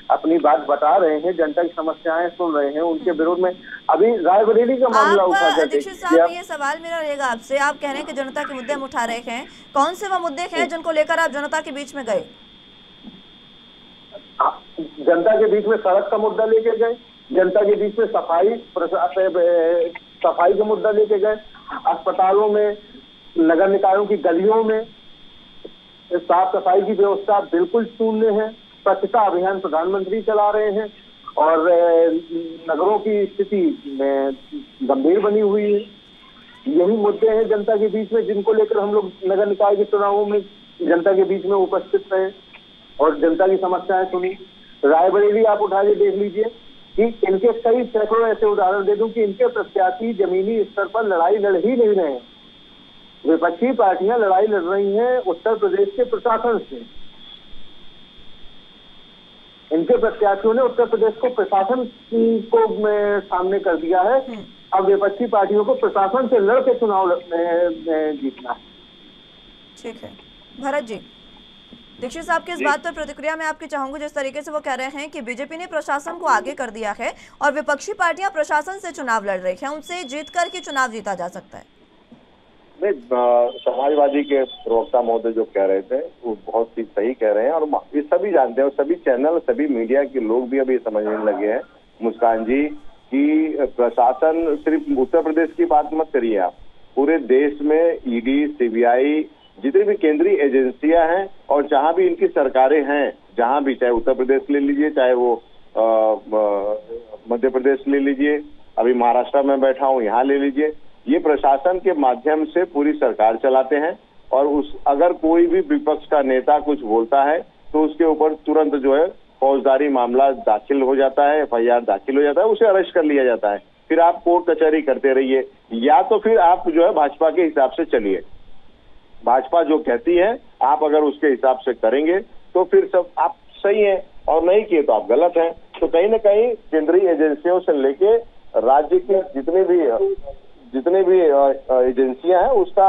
अपनी बात बता रहे हैं, जनता की समस्याएं सुन रहे हैं, उनके विरोध में अभी रायबरेली का मामला उठा करके।
दीक्षित साहब, ये सवाल मेरा रहेगा आपसे, आप कह रहे हैं कि जनता के मुद्दे हम उठा रहे हैं, कौन से वो मुद्दे हैं जिनको लेकर आप जनता के बीच में गए?
जनता के बीच में सड़क का मुद्दा लेके गए, जनता के बीच में सफाई का मुद्दा लेके गए, अस्पतालों में, नगर निकायों की गलियों में साफ सफाई की व्यवस्था बिल्कुल शून्य है, स्वच्छता अभियान प्रधानमंत्री चला रहे हैं और नगरों की स्थिति में गंभीर बनी हुई है। यही मुद्दे हैं जनता के बीच में जिनको लेकर हम लोग नगर निकाय के चुनावों में जनता के बीच में उपस्थित रहे और जनता की समस्याएं सुनी। रायबरेली आप उठा के देख लीजिए कि इनके कई सैकड़ों ऐसे उदाहरण दे दूं कि इनके प्रत्याशी जमीनी स्तर पर लड़ाई लड़ ही नहीं रहे। विपक्षी पार्टियां लड़ाई लड़ रही हैं उत्तर प्रदेश के प्रशासन से। इनके प्रत्याशियों ने उत्तर प्रदेश को प्रशासन को सामने कर दिया है। अब विपक्षी पार्टियों को प्रशासन से लड़ के चुनाव में जीतना है।
ठीक है भरत जी, दीक्षित साहब की इस बात पर प्रतिक्रिया मैं आपकी चाहूंगी। जिस तरीके से वो कह रहे हैं कि बीजेपी ने प्रशासन को आगे कर दिया है और विपक्षी पार्टियां प्रशासन से चुनाव लड़ रही हैं, उनसे जीतकर के चुनाव जीता जा सकता है।
समाजवादी के प्रवक्ता महोदय जो कह रहे थे वो बहुत ही सही कह रहे हैं और ये सभी जानते हैं, सभी चैनल, सभी मीडिया के लोग भी अभी समझने लगे हैं मुस्कान जी कि प्रशासन सिर्फ उत्तर प्रदेश की बात मत करिए आप, पूरे देश में ईडी, सीबीआई, जितनी भी केंद्रीय एजेंसियां हैं और जहां भी इनकी सरकारें हैं, जहां भी, चाहे उत्तर प्रदेश ले लीजिए, चाहे वो मध्य प्रदेश ले लीजिए, अभी महाराष्ट्र में बैठा हूँ यहाँ ले लीजिए, ये प्रशासन के माध्यम से पूरी सरकार चलाते हैं। और अगर कोई भी विपक्ष का नेता कुछ बोलता है तो उसके ऊपर तुरंत जो है फौजदारी मामला दाखिल हो जाता है, FIR दाखिल हो जाता है, उसे अरेस्ट कर लिया जाता है। फिर आप कोर्ट कचहरी करते रहिए या तो फिर आप जो है भाजपा के हिसाब से चलिए। भाजपा जो कहती है आप अगर उसके हिसाब से करेंगे तो फिर सब आप सही हैं और नहीं किए तो आप गलत हैं। तो कहीं ना कहीं केंद्रीय एजेंसियों से लेके राज्य के जितने भी एजेंसियां हैं उसका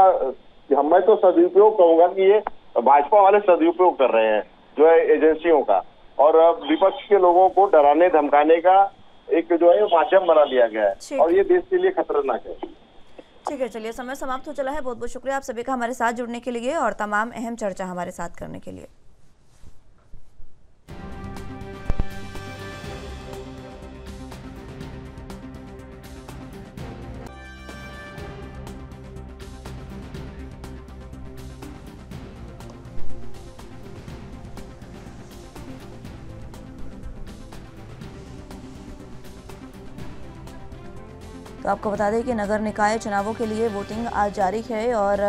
मैं तो सदुपयोग कहूंगा कि ये भाजपा वाले सदुपयोग कर रहे हैं जो है एजेंसियों का, और विपक्ष के लोगों को डराने धमकाने का एक जो है माध्यम बना लिया गया है और ये देश के लिए खतरनाक है।
ठीक है, चलिए समय समाप्त हो चला है। बहुत बहुत शुक्रिया आप सभी का हमारे साथ जुड़ने के लिए और तमाम अहम चर्चा हमारे साथ करने के लिए। तो आपको बता दें कि नगर निकाय चुनावों के लिए वोटिंग आज जारी है और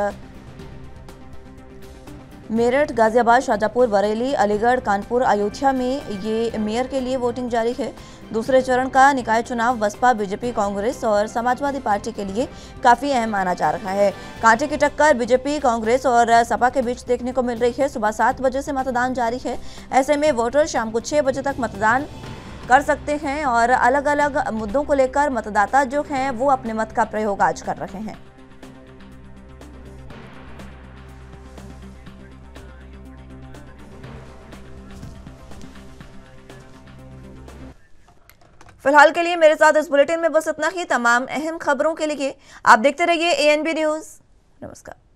मेरठ, गाजियाबाद, शाजापुर, बरेली, अलीगढ़, कानपुर, अयोध्या में ये मेयर के लिए वोटिंग जारी है। दूसरे चरण का निकाय चुनाव बसपा, बीजेपी, कांग्रेस और समाजवादी पार्टी के लिए काफी अहम माना जा रहा है। कांटे की टक्कर बीजेपी, कांग्रेस और सपा के बीच देखने को मिल रही है। सुबह 7 बजे से मतदान जारी है। ऐसे में वोटर शाम को 6 बजे तक मतदान कर सकते हैं और अलग अलग मुद्दों को लेकर मतदाता जो हैं वो अपने मत का प्रयोग आज कर रहे हैं। फिलहाल के लिए मेरे साथ इस बुलेटिन में बस इतना ही। तमाम अहम खबरों के लिए आप देखते रहिए ANB न्यूज़। नमस्कार।